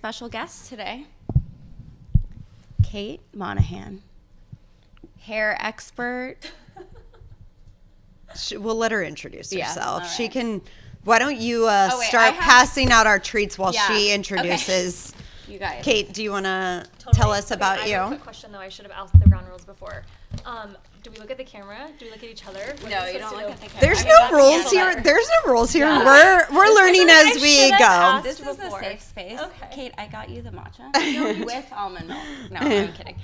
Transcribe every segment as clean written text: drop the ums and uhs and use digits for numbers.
special guest today, Kate Monahan, hair expert. We'll let her introduce herself. Right. She can. Why don't you start passing out our treats while she introduces? Okay. You guys. Kate, do you want to tell us about you? I have a quick question, though. I should have asked the ground rules before. Do we look at the camera? Do we look at each other? No, you don't look at the camera. There's no rules here. There's no rules here. Yeah. We're learning as we go. This is a safe space. Okay. Kate, I got you the matcha with almond milk. No, I'm kidding.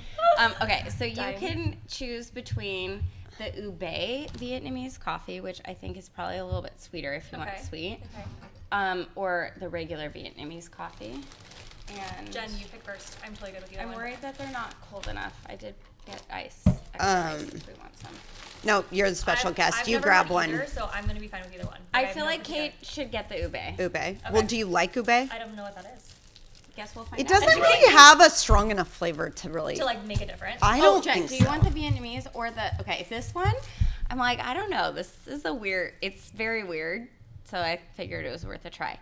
Okay, so you can choose between the ube Vietnamese coffee, which I think is probably a little bit sweeter if you want sweet, or the regular Vietnamese coffee. And Jen, you pick first. I'm totally good with you. I'm worried that they're not cold enough. I did get ice. Extra ice if we want some. No, you're the special guest. I've you never grab had one. Either, so I'm going to be fine with either one. I feel like Kate should get the ube. Ube. Okay. Well, do you like ube? I don't know what that is. Guess we'll find out. It doesn't really have a strong enough flavor to really... To, like, make a difference. I don't Jen, think do so. you want the Vietnamese or the... Okay, this one, I'm like, I don't know. This is a weird... It's very weird, so I figured it was worth a try.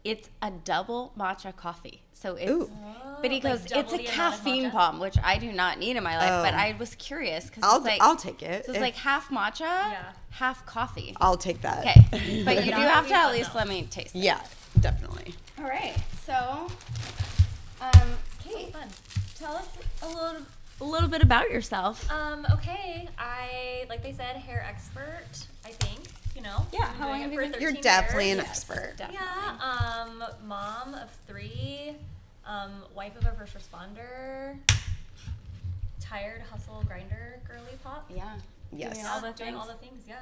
It's a double matcha coffee. So it's... Ooh. But he goes, it's a caffeine bomb, which I do not need in my life. But I was curious because I'll take it. So it's like half matcha, half coffee. I'll take that. Okay, but you do have to at least let me taste it. Yeah, definitely. All right, so, Kate, tell us a little bit about yourself. Okay, like they said, hair expert, I think, you know. Yeah, how long have you been? You're definitely an expert. Definitely. Yeah, mom of 3, wife of a first responder, tired hustle grinder girly pop. Yeah. Yes. Doing all the things, yeah.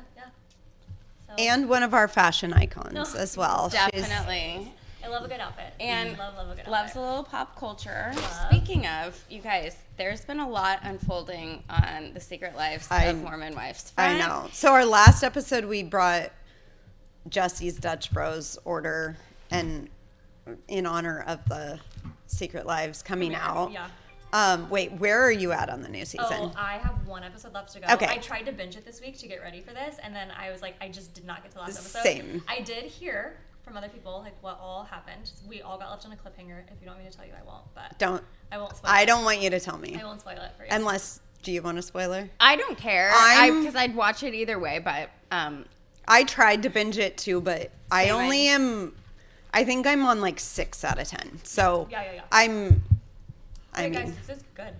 So, And one of our fashion icons as well. Definitely. I love a good outfit. And love a good outfit. loves a little pop culture. Speaking of, you guys, there's been a lot unfolding on the Secret Lives of Mormon Wives. I know. So our last episode, we brought Jessi's Dutch Bros order, and in honor of the Secret Lives coming out. Yeah. Wait, where are you at on the new season? Oh, I have 1 episode left to go. Okay. I tried to binge it this week to get ready for this, and then I was like, I just did not get to the last episode. Same. I did hear from other people like what all happened. We all got left on a cliffhanger. If you don't want me to tell you, I won't. But I won't spoil it. I don't want you to tell me. I won't spoil it for you. Unless, do you want a spoiler? I don't care. Because I'd watch it either way, but I tried to binge it too, but I only am. I think I'm on like 6 out of 10. So Yeah. I mean, guys, this is good.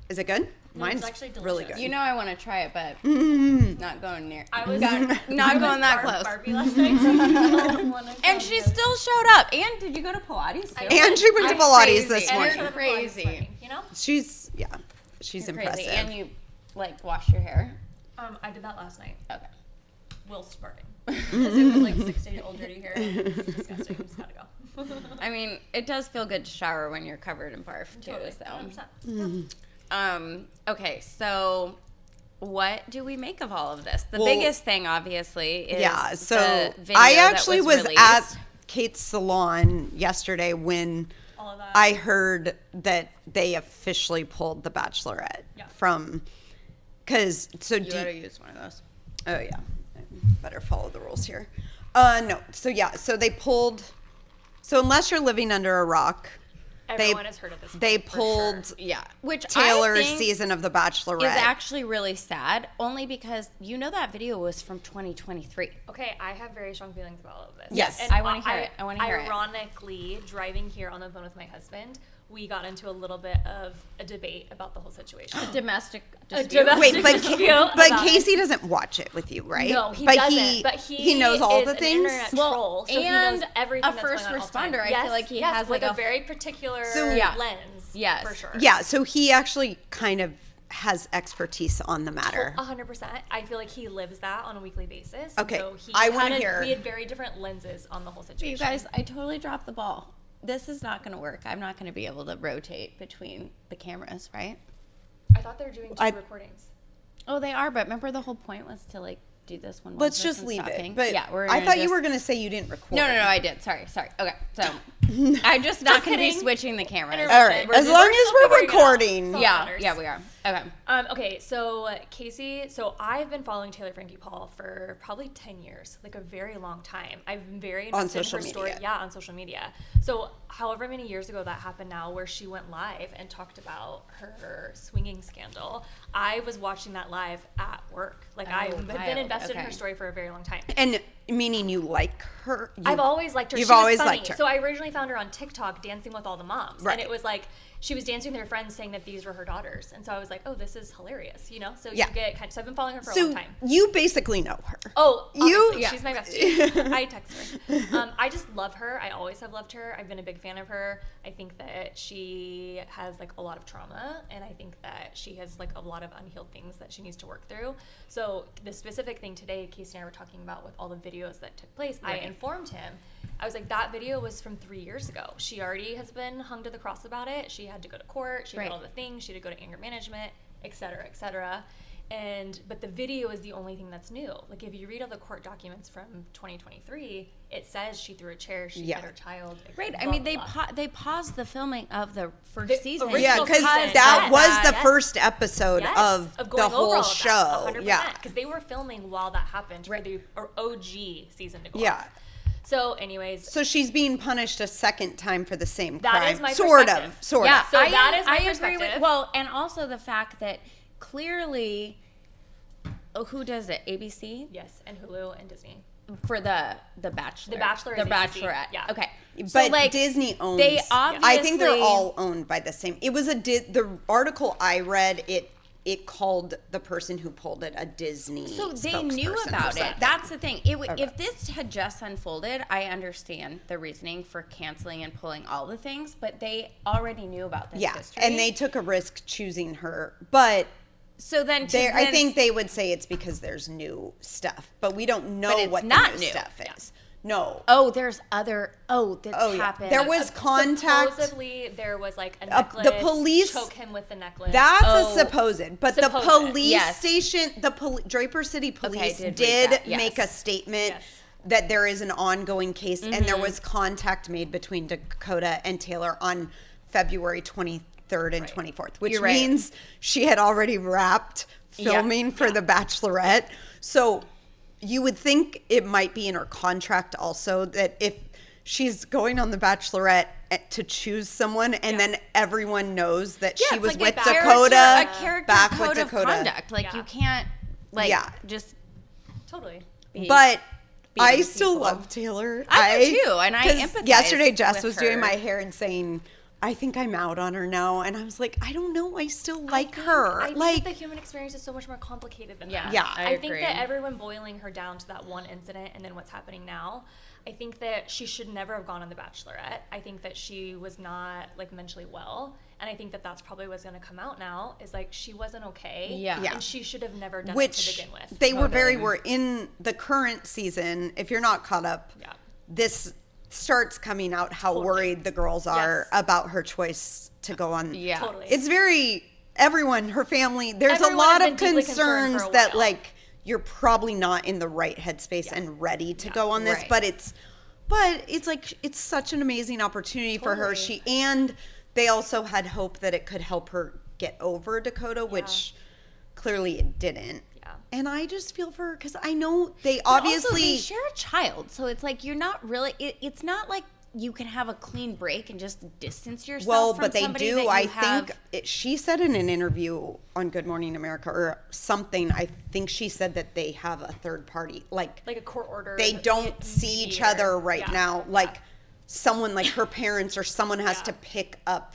Is it good? No, Mine's it's actually delicious. really good. you know I want to try it, but not going near. I was not going that close. Barbie last night. So And she still showed up. And did you go to Pilates too? And she went to Pilates this And morning. you're crazy. You know? She's You're impressive. crazy. And you like wash your hair. I did that last night. Okay. Whilst burning. Because it was like 6 days old dirty hair. It's disgusting. Just gotta go. I mean, it does feel good to shower when you're covered in barf too. Totally. So. Okay, so what do we make of all of this? The Well, biggest thing, obviously, is so the video I that actually was released. at Kate's salon yesterday when All of that. I heard that they officially pulled The Bachelorette from, because You gotta use one of those. Oh yeah, better follow the rules here. No, so they pulled. So unless you're living under a rock, Everyone has heard of this. they for pulled sure. Which Taylor's I think season of The Bachelorette. is actually really sad, only because you know that video was from 2023. Okay, I have very strong feelings about all of this. Yes. And I wanna hear it. I wanna hear it. Ironically, driving here on the phone with my husband, we got into a little bit of a debate about the whole situation. A domestic A dispute. domestic Wait, but dispute but about Casey doesn't watch it with you, right? No, he but doesn't. But he knows all is the an things. internet troll, so he and knows everything a that's first going on all the time. responder, I feel like he has, with like, a very particular Yeah. lens. Yes. For sure. Yeah, so he actually kind of has expertise on the matter. 100%. I feel like he lives that on a weekly basis. Okay, So I wanna hear. We had very different lenses on the whole situation. You guys, I totally dropped the ball. This is not going to work. I'm not going to be able to rotate between the cameras, right? I thought they were doing 2 recordings. Oh, they are, but remember the whole point was to like do this one. Let's just person's leave talking. it. But yeah, I thought you were going to say you didn't record. No, I did. Sorry. Okay, so I'm just not going to be switching the cameras. All right. As long as we're recording. Yeah, we are. Okay. Okay, so Casey, I've been following Taylor Frankie Paul for probably 10 years, like a very long time. I've been very invested in her story. Yeah, on social media. So however many years ago that happened now, where she went live and talked about her swinging scandal, I was watching that live at work. Like I've been invested in her story for a very long time. And meaning you like her? I've always liked her. You've she was always funny. liked her. So I originally found her on TikTok dancing with all the moms. Right. And it was like, she was dancing with her friends saying that these were her daughters. And so I was like, oh, this is hilarious, you know? So you get so I've been following her for a long time. You basically know her. Oh, she's my bestie. I text her. I just love her. I always have loved her. I've been a big fan of her. I think that she has like a lot of trauma, and I think that she has like a lot of unhealed things that she needs to work through. So the specific thing today, Casey and I were talking about with all the videos that took place, I informed him. I was like, that video was from 3 years ago. She already has been hung to the cross about it. She had to go to court. She did all the things. She had to go to anger management, et cetera, et cetera. But the video is the only thing that's new. Like if you read all the court documents from 2023, it says she threw a chair, she hit her child. Right. I mean, they paused the filming of the first season. Yeah, because that was the first episode of the whole show. 100%, yeah, because they were filming while that happened for the OG season to go yeah. off. So, anyways. So she's being punished a second time for the same crime. That is my sort perspective. of. So that is my I perspective. agree with, well, and also the fact that clearly, who does it? ABC? Yes, and Hulu and Disney. For the Bachelor. The Bachelor is The ABC. Bachelorette. Yeah. Okay. But So, like, Disney owns. They obviously. I think they're all owned by the same. It was the article I read. It called the person who pulled it a Disney. So they knew about it. That's the thing. If this had just unfolded, I understand the reasoning for canceling and pulling all the things, but they already knew about this history. And they took a risk choosing her. But so then I think they would say it's because there's new stuff, but we don't know what the new stuff is. No. Oh, there's other. Happened. There was contact. Supposedly, there was like a necklace. The police choke him with the necklace. That's a supposed. But the police station, Draper City Police did make a statement that there is an ongoing case, and there was contact made between Dakota and Taylor on February 23rd and 24th, which means she had already wrapped filming for The Bachelorette. So you would think it might be in her contract also that if she's going on The Bachelorette to choose someone and then everyone knows that she was with Dakota, a character back code with Dakota. Of conduct. Like you can't just totally. But I still love Taylor. I do too, and I empathize. Yesterday Jess was with her. doing my hair and saying, I think I'm out on her now. And I was like, I don't know. I still like her. I think the human experience is so much more complicated than that. Yeah, I think that everyone boiling her down to that one incident and then what's happening now, I think that she should never have gone on The Bachelorette. I think that she was not like mentally well. And I think that that's probably what's going to come out now is like she wasn't okay. Yeah. And she should have never done it to begin with. They were in the current season. If you're not caught up, this starts coming out how worried the girls are about her choice to go on. Yeah. Totally. It's everyone, her family, there's Everyone a lot has of been deeply concerns concerned for a that while. like you're probably not in the right headspace and ready to go on this, but it's like it's such an amazing opportunity for her. And they also had hope that it could help her get over Dakota, which clearly it didn't. And I just feel for her because I know they obviously also, they share a child, so it's like you're not really. It's not like you can have a clean break and just distance yourself. From but they somebody do. That you I have. think she said in an interview on Good Morning America or something. I think she said that they have a third party, like a court order. They don't see each other right now. Like someone, like her parents or someone has to pick up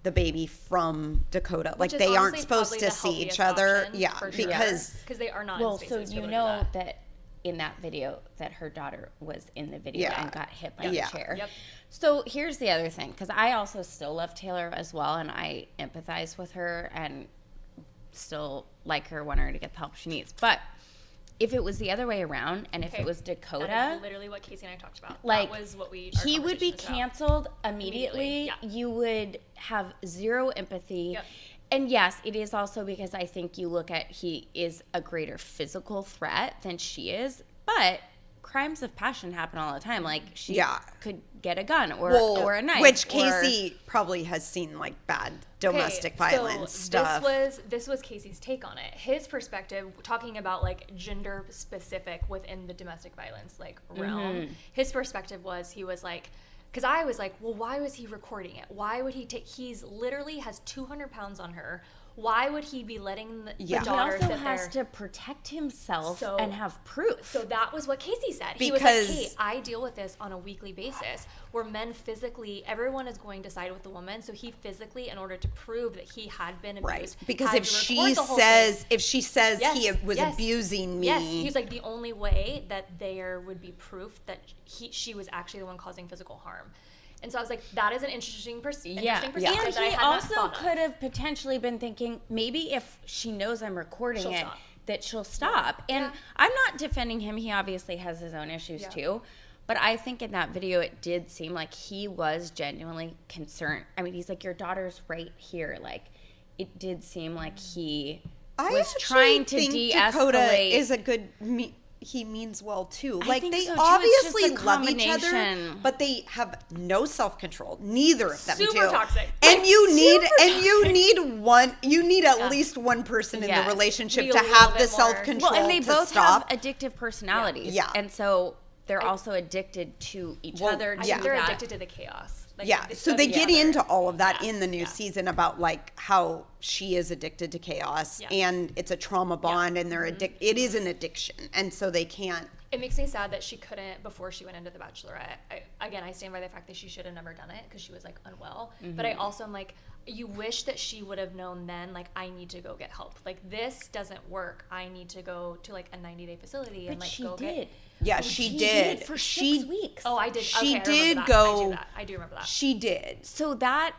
the baby from Dakota. Like they aren't supposed to see each other. Yeah, because they are not. Well, so you know that in that video that her daughter was in the video and got hit by the chair. Yep. So here's the other thing, because I also still love Taylor as well, and I empathize with her and still like her, want her to get the help she needs. But if it was the other way around, and if it was Dakota, that is literally what Casey and I talked about. Like, that was what he would be canceled immediately. Yeah. You would have zero empathy. Yep. And yes, it is also because I think you look at he is a greater physical threat than she is. But crimes of passion happen all the time. Like she could get a gun or a knife. Which Casey probably has seen like bad domestic violence stuff. This was Casey's take on it. His perspective, talking about like gender specific within the domestic violence like realm. His perspective was, he was like, because I was like, well, why was he recording it? Why would he he's literally has 200 pounds on her. Why would he be letting the daughter sit there? He also has to protect himself and have proof. So that was what Casey said. He was like, hey, I deal with this on a weekly basis where men physically, everyone is going to side with the woman. So he physically, in order to prove that he had been abused. Right. Because if she says he was abusing me. Yes. He's like, the only way that there would be proof that she was actually the one causing physical harm. And so I was like, that is an interesting perspective. And he also could have potentially been thinking, maybe if she knows I'm recording that she'll stop. And I'm not defending him. He obviously has his own issues too. But I think in that video, it did seem like he was genuinely concerned. I mean, he's like, your daughter's right here. Like, it did seem like he was trying to de-escalate. Dakota is a good... he means well too. Like they obviously love each other, but they have no self-control. Neither of them do. Super toxic. And you need at least one person in the relationship to have the self-control. Well, and they both have addictive personalities. Yeah. And so they're also addicted to each other. I think they're addicted to the chaos. Like, so they get into all of that in the new season about like how she is addicted to chaos and it's a trauma bond and they're it is an addiction, and so they can't. It makes me sad that she couldn't before she went into The Bachelorette. I stand by the fact that she should have never done it because she was like unwell. But I also am like, you wish that she would have known then, like, I need to go get help. Like, this doesn't work. I need to go to like a 90-day facility and like go get. Yeah, she did for 6 weeks. Oh, I did. She did go. I do remember that. She did. So that,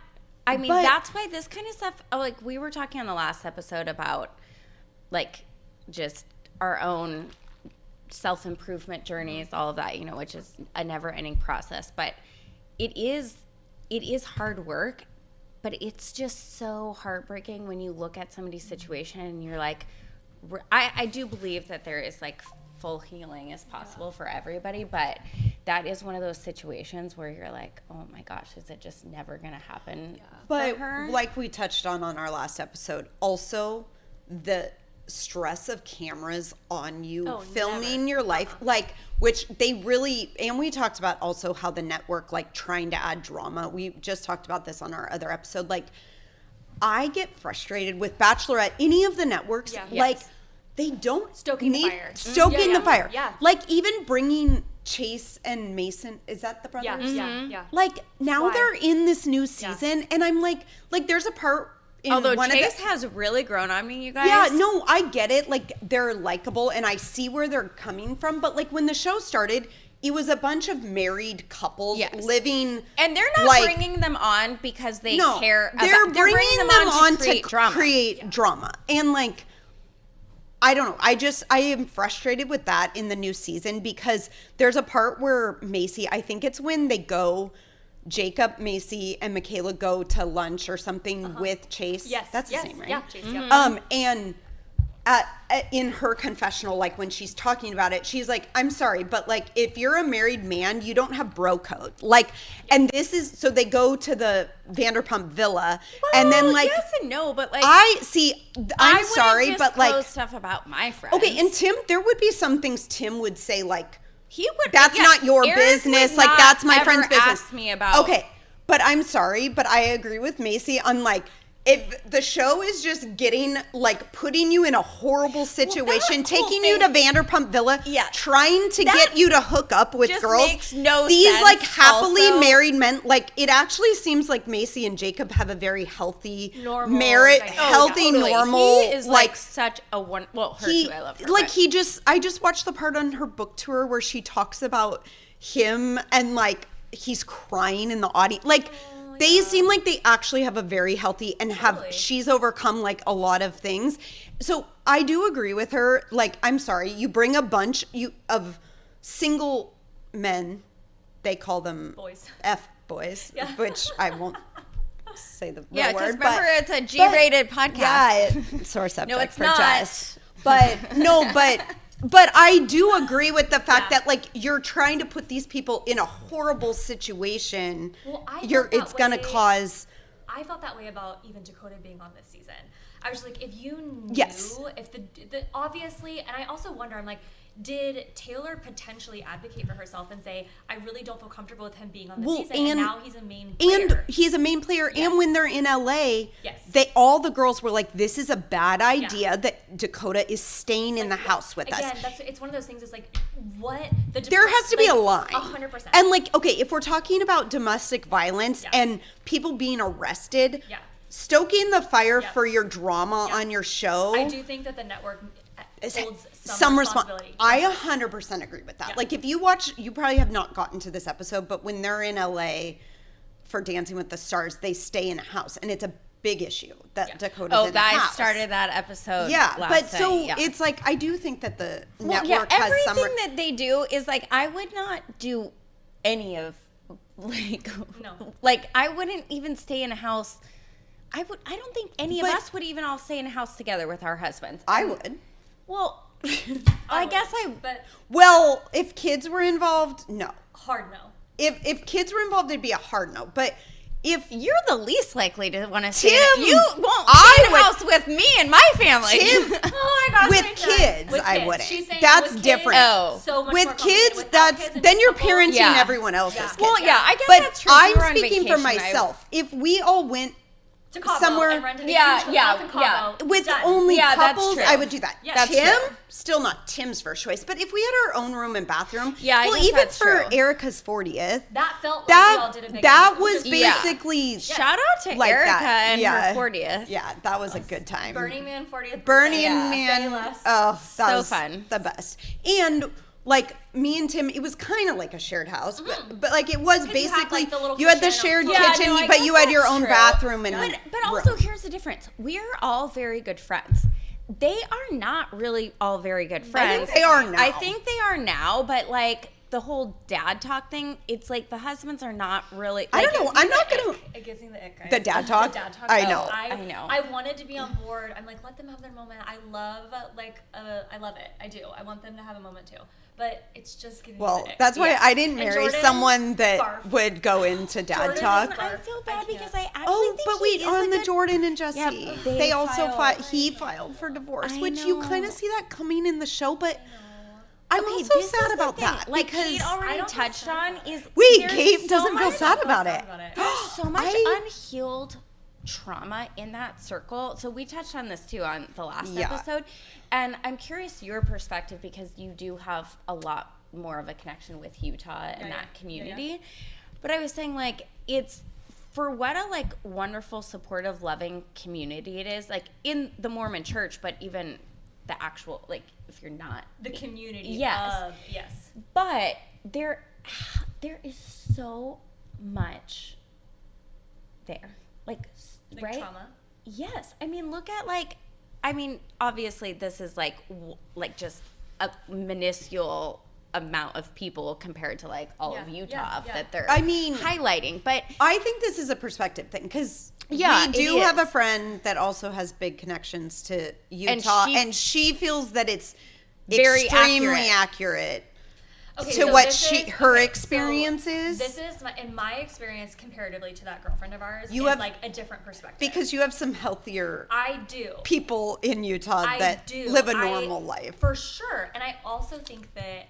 I mean, that's why this kind of stuff. Like we were talking on the last episode about, like, just our own self-improvement journeys, all of that, you know, which is a never-ending process. But it is hard work. But it's just so heartbreaking when you look at somebody's situation and you're like, I do believe that there is like full healing is possible for everybody, but that is one of those situations where you're like, oh my gosh, is it just never gonna happen for her? But like we touched on our last episode, also the stress of cameras on you filming your life, like, which they really, and we talked about also how the network like trying to add drama. We just talked about this on our other episode. Like, I get frustrated with Bachelorette, any of the networks, like they don't stoking the fire. Yeah. Like even bringing Chase and Mason, is that the brothers? Yeah. Like now they're in this new season and I'm like there's a part although Chase has really grown on me, you guys. Yeah, no, I get it. Like, they're likable, and I see where they're coming from. But, like, when the show started, it was a bunch of married couples living. And they're not bringing them on because they care about. They're bringing them on to create drama. And, like, I don't know. I am frustrated with that in the new season because there's a part where Macy, I think it's when they go... Jacob, Macy, and Michaela go to lunch or something with Chase. Yes. That's his name, right? Yeah, Chase, and in her confessional, like when she's talking about it, she's like, I'm sorry, but like if you're a married man, you don't have bro code. Like, and this is, so they go to the Vanderpump Villa and then like. Yes and no, but like. I'm sorry, but like. Stuff about my friends. Okay, and Tim, there would be some things Tim would say like, he would. That's not your business. Like that's my friend's business. Ask me about. Okay, but I'm sorry, but I agree with Macy on like if the show is just getting like putting you in a horrible situation, taking you to Vanderpump Villa, trying to get you to hook up with girls. Makes no These sense like happily married men, like it actually seems like Macy and Jacob have a very healthy normal normal. He is like such a one. Well, her too. I love her. Like I just watched the part on her book tour where she talks about him and like he's crying in the audience. Like they seem like they actually have a very healthy and she's overcome like a lot of things. So I do agree with her. Like, I'm sorry, you bring a bunch of single men, they call them F-boys, which I won't say the real word. Remember, it's a G-rated podcast. Yeah, sore subject for Jess. But But I do agree with the fact that, like, you're trying to put these people in a horrible situation. Well, it's going to cause... I felt that way about even Dakota being on this season. I was like, if you knew, if the obviously, and I also wonder, I'm like, did Taylor potentially advocate for herself and say, I really don't feel comfortable with him being on the season, and now he's a main player. And he's a main player, and when they're in LA, all the girls were like, this is a bad idea that Dakota is staying in the house with us. Again, it's one of those things, it's like, what? There has to be a line. 100%. And like, okay, if we're talking about domestic violence and people being arrested, stoking the fire for your drama on your show. I do think that the network holds some responsibility. I 100% agree with that. Like, if you watch, you probably have not gotten to this episode, but when they're in LA for Dancing with the Stars, they stay in a house, and it's a big issue that Dakota's in a house. I started that episode. It's like, I do think that the network has some... everything that they do is like, I would not do any of, like, like, I wouldn't even stay in a house. I don't think any of us would even all stay in a house together with our husbands. I would. Well, I guess but well, if kids were involved, no. Hard no. If kids were involved, it'd be a hard no. But if you're the least likely to want to stay, you won't stay in a house with me and my family. Tim, with kids, I wouldn't. That's different. So much with kids, then you're parenting everyone else's kids. Well, I guess that's true. I'm speaking for myself. If we all went to Cabo somewhere, and rented a huge house in Cabo, with only couples, that's true. I would do that. Tim, still not Tim's first choice, but if we had our own room and bathroom, even for Erica's 40th, that felt like we all did a big that was basically shout out to like Erica and her 40th. Yeah, that was a good time. Burning Man 40th. Burning Man, that was fun, the best. And like me and Tim, it was kind of like a shared house, but like it was basically you had the shared kitchen, but you had your own bathroom and but also here's the difference: we are all very good friends. They are not really all very good friends. I think they are now. I think they are now, but like the whole dad talk thing, it's like the husbands are not really. I don't know. I'm not gonna. It gives me the ick, guys. The dad talk. I know. I know. I wanted to be on board. I'm like, let them have their moment. I love I love it. I do. I want them to have a moment too. But it's just giving me the ick. That's why I didn't marry someone that would go into dad talk. I feel bad because I actually think on the Jordan and Jessi, they also he filed for divorce, which you kind of see that coming in the show, but I'm also sad about that. Like Kate already touched on is Kate doesn't feel sad about it. There's so much unhealed trauma in that circle. So we touched on this too on the last episode. And I'm curious your perspective because you do have a lot more of a connection with Utah and that community. But I was saying like it's for what a like wonderful, supportive, loving community it is, like in the Mormon church, but even the actual like if you're not the community. Yes. But there is so much there. Like right? Trauma. Yes. I mean, look at obviously this is like just a minuscule amount of people compared to like all of Utah that they're highlighting. But I think this is a perspective thing because we do have a friend that also has big connections to Utah and she feels that it's very extremely accurate. To what her experience is. This is, in my experience, comparatively to that girlfriend of ours, you have like a different perspective. Because you have some healthier people in Utah that live a normal life. For sure. And I also think that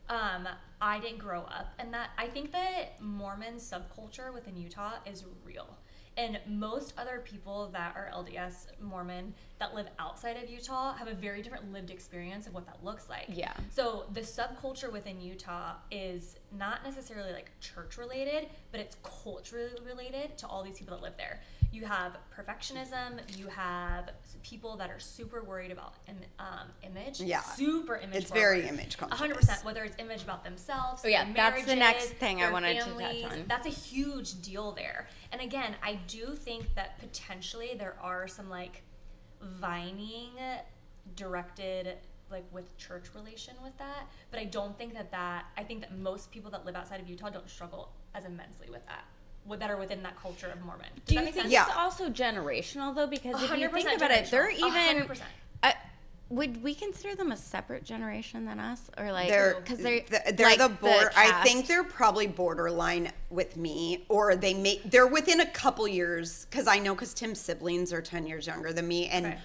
I didn't grow up. And that I think that Mormon subculture within Utah is real. And most other people that are LDS Mormon that live outside of Utah have a very different lived experience of what that looks like. Yeah. So the subculture within Utah is not necessarily like church related, but it's culturally related to all these people that live there. You have perfectionism. You have people that are super worried about image. Yeah. Super image. It's very image conscious. 100%. Whether it's image about themselves. Oh yeah, that's the next thing I wanted to touch on. That's a huge deal there. And again, I do think that potentially there are some like vining directed like with church relation with that, but I don't think that I think that most people that live outside of Utah don't struggle as immensely with that. That are within that culture of Mormon. Do you think it's also generational though? Because if you think about it, they're even would we consider them a separate generation than us, or like because they're like the border? I think they're probably borderline with me, or they're within a couple years because Tim's siblings are 10 years younger than me, and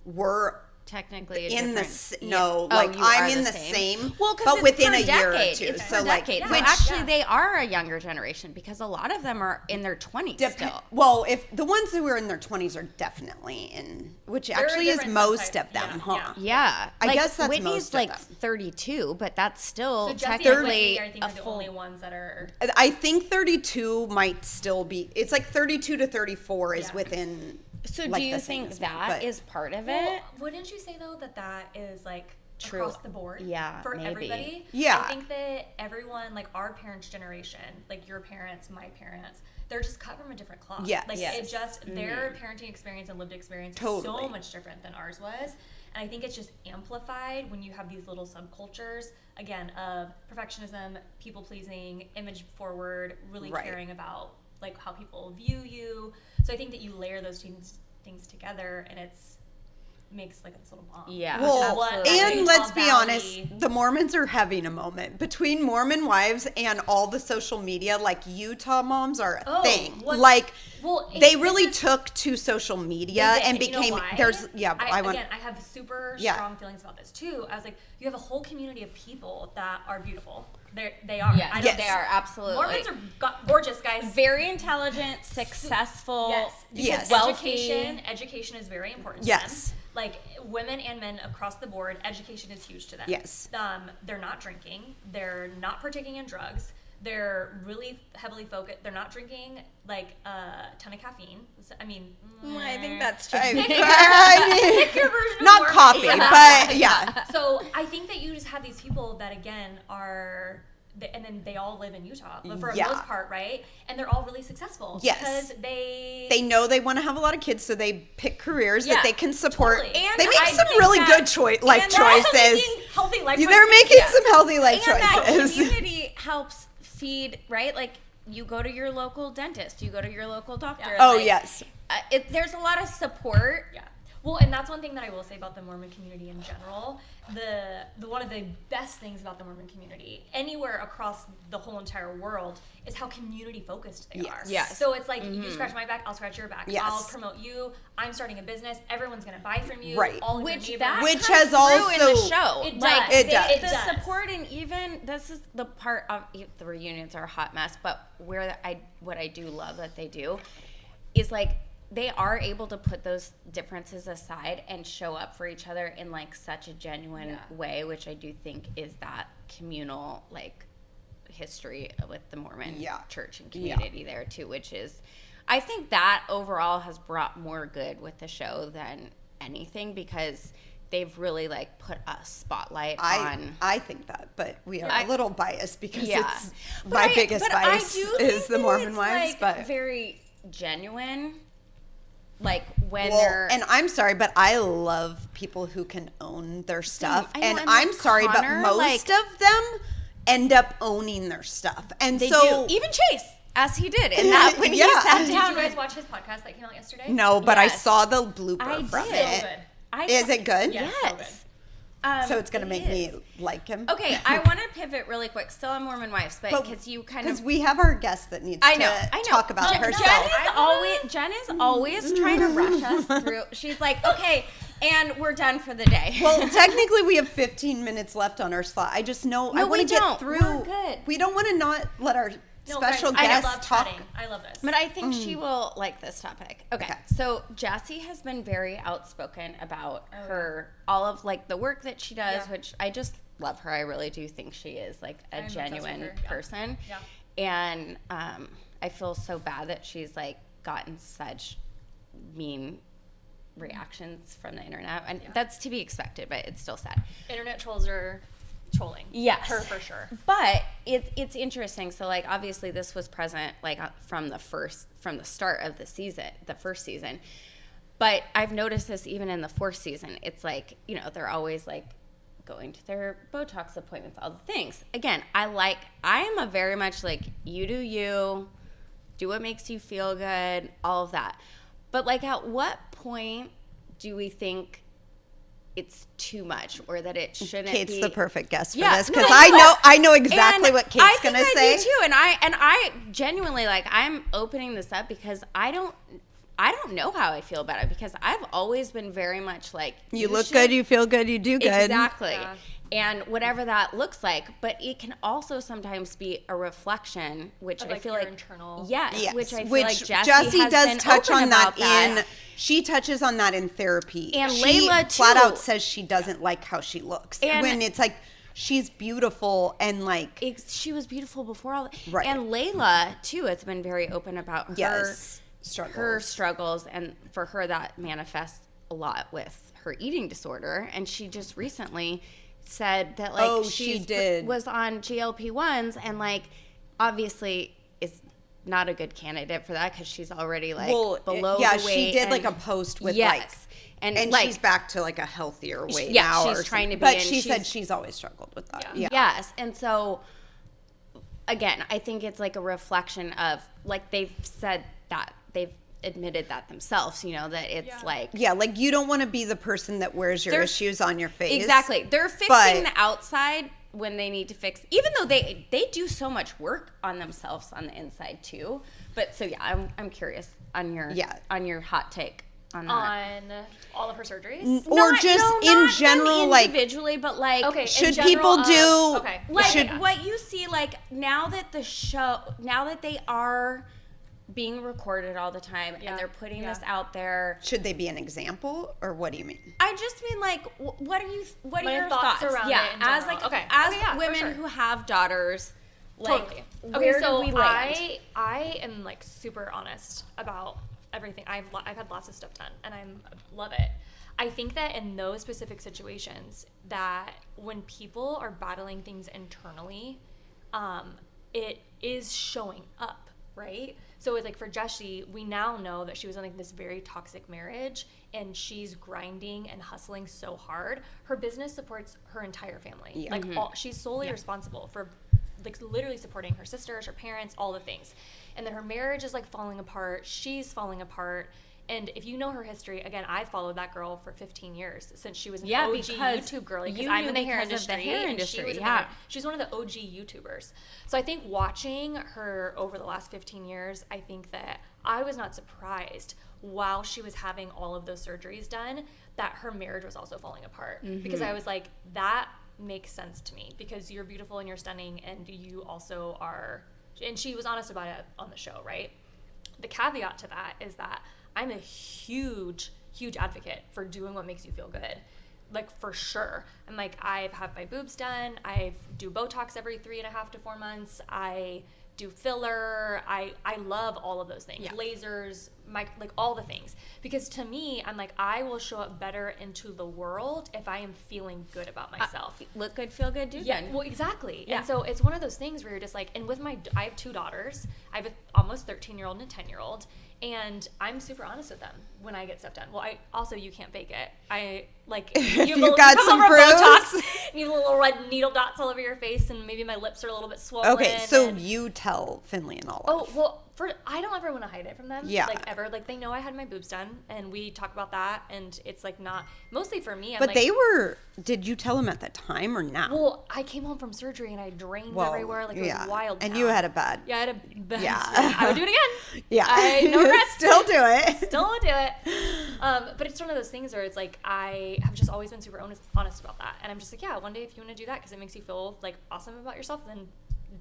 we're technically I'm in the same. Well, but within a year or two. It's so like, so actually, they are a younger generation because a lot of them are in their 20s still. Well, if the ones who are in their 20s are definitely in, which actually is most of them, huh? Yeah, I guess that's Whitney's most like of them. 32, but that's still so technically and Whitney, I think, are the only ones that are. I think 32 might still be. It's like 32 to 34 is within. So do you think that is part of it? Wouldn't you say though that is like true across the board for everybody? Yeah. I think that everyone, like our parents' generation, like your parents, my parents, they're just cut from a different cloth. Yeah. Like it just their parenting experience and lived experience is so much different than ours was. And I think it's just amplified when you have these little subcultures, again, of perfectionism, people pleasing, image forward, really caring about like how people view you. So I think that you layer those things together, and makes like this little bomb. Yeah. Well, and let's be honest, the Mormons are having a moment between Mormon Wives and all the social media. Like Utah moms are a thing. They really took to social media and became. I have super strong feelings about this too. I was like, you have a whole community of people that are beautiful. They are. Yes, they are, absolutely. Mormons are gorgeous, guys. Very intelligent, successfful, yes. wealthy. Education is very important to yes. them. Like women and men across the board, education is huge to them. Yes. They're not drinking. They're not partaking in drugs. They're really heavily focused. They're not drinking like a ton of caffeine. I mean, I think that's true. Pick your version of not Mormon. coffee, but yeah. So I think that you just have these people that again are, and then they all live in Utah, but for the most part, right? And they're all really successful. Yes. Because they know they want to have a lot of kids, so they pick careers that they can support. Totally. And they make some really good life choices. Healthy life choices. They're making some healthy life choices. That community helps feed, right? Like you go to your local dentist, you go to your local doctor. Oh, yes. There's a lot of support. Yeah. Well, and that's one thing that I will say about the Mormon community in general. The one of the best things about the Mormon community, anywhere across the whole entire world, is how community focused they are. Yes. So it's like you scratch my back, I'll scratch your back. Yes. I'll promote you. I'm starting a business. Everyone's gonna buy from you. Right. All Which has also in the show. It does. Like, it does. The support, and even this is the part of the reunions are a hot mess. But what I do love that they do is like, they are able to put those differences aside and show up for each other in like such a genuine way, which I do think is that communal like history with the Mormon church and community there too, which is, I think that overall has brought more good with the show than anything, because they've really like put a spotlight on. I think that, but we are a little biased because it's but my biggest bias is the Mormon Wives, like but very genuine. Like when they're, and I'm sorry, but I love people who can own their stuff. I know, and and I'm like sorry, Connor, but most of them end up owning their stuff. And they so do. Even Chase, as he did in that when he sat down. Did you guys watch his podcast that came out yesterday? No, but I saw the blooper from So it. good. Is it good? Yes. Yes. So it's going to make me like him. Okay, I want to pivot really quick. Still on Mormon Wives, but because you kind of... Because we have our guest that needs to talk about herself. Jen is always trying to rush us through. She's like, okay, and we're done for the day. Well, technically we have 15 minutes left on our slot. I just know I want to get through. We're good. We don't want to not let our special guest talk. I love this. But I think she will like this topic. Okay. So Jessi has been very outspoken about all of like the work that she does, which I just love her. I really do think she is like a genuine person. Yeah. And I feel so bad that she's like gotten such mean reactions from the internet, and that's to be expected, but it's still sad. Internet trolls are trolling. Yes. Her for sure. But it's interesting. So like obviously this was present like from the start of the season, the first season. But I've noticed this even in the fourth season. It's like, you know, they're always like going to their Botox appointments, all the things. Again, I am a very much like, you do what makes you feel good, all of that. But like at what point do we think it's too much or that it shouldn't Kate's be. the perfect guest for this because I know exactly what Kate's going to say. I do too. And I genuinely, like, I'm opening this up because I don't know how I feel about it because I've always been very much like you look good, you feel good, you do good. Exactly. Yeah. And whatever that looks like, but it can also sometimes be a reflection, which I feel like internal. Yes, which I feel like Jessi does touch on that. She touches on that in therapy. And Layla too. Flat out says she doesn't like how she looks. And when it's like she's beautiful and like she was beautiful before all that. Right. And Layla too has been very open about her struggles, and for her that manifests a lot with her eating disorder. And she just recently said that like she was on GLP-1s and like obviously is not a good candidate for that because she's already like below the weight. She did like a post with and like, she's back to like a healthier weight now. She's trying to be. But she said she's always struggled with that. Yeah. Yes, and so again, I think it's like a reflection of like they've said that they've admitted that themselves, you know, that it's like you don't want to be the person that wears your issues on your face. Exactly. They're fixing the outside when they need to fix, even though they do so much work on themselves on the inside too. But so I'm curious on your hot take on that. On all of her surgeries? Or in general, like individually, but like should people do like what you see like now that they are being recorded all the time and they're putting this out there. Should they be an example or what do you mean? I just mean like what are your thoughts around it in as general? like as women who have daughters, like totally. So we land? I am like super honest about everything. I've had lots of stuff done and I love it. I think that in those specific situations that when people are battling things internally, it is showing up, right? So it's like for Jessi, we now know that she was in like this very toxic marriage and she's grinding and hustling so hard. Her business supports her entire family. Yeah. Like she's solely responsible for like literally supporting her sisters, her parents, all the things. And then her marriage is like falling apart. She's falling apart. And if you know her history, again, I followed that girl for 15 years since she was an OG YouTube girly because I'm in the hair industry. And she was she's one of the OG YouTubers. So I think watching her over the last 15 years, I think that I was not surprised while she was having all of those surgeries done that her marriage was also falling apart. Mm-hmm. Because I was like, that makes sense to me because you're beautiful and you're stunning and you also are, and she was honest about it on the show, right? The caveat to that is that I'm a huge advocate for doing what makes you feel good. Like, for sure. I'm like, I've had my boobs done. I do Botox every 3.5 to 4 months. I do filler. I love all of those things. Yeah. Lasers, like all the things. Because to me, I'm like, I will show up better into the world if I am feeling good about myself. Look good, feel good, do good. Yeah, well, exactly. Yeah. And so it's one of those things where you're just like, and with I have 2 daughters. I have an almost 13-year-old and a 10-year-old. And I'm super honest with them when I get stuff done. Well, you can't fake it. I like you got some bruise. You have little red needle dots all over your face, and maybe my lips are a little bit swollen. Okay, so you tell Finley and Olive. Oh well, I don't ever want to hide it from them. Yeah, like ever. Like they know I had my boobs done, and we talk about that, and it's like not mostly for me. But they were. Did you tell them at that time or now? Well, I came home from surgery and I had drains everywhere. Like it was wild. And you had a bad. Yeah, I had a bad. Yeah, I would do it again. Yeah, I no regrets. Still do it. Still would do it. But it's one of those things where it's like I have just always been super honest about that, and I'm just like, yeah, one day if you want to do that because it makes you feel like awesome about yourself, then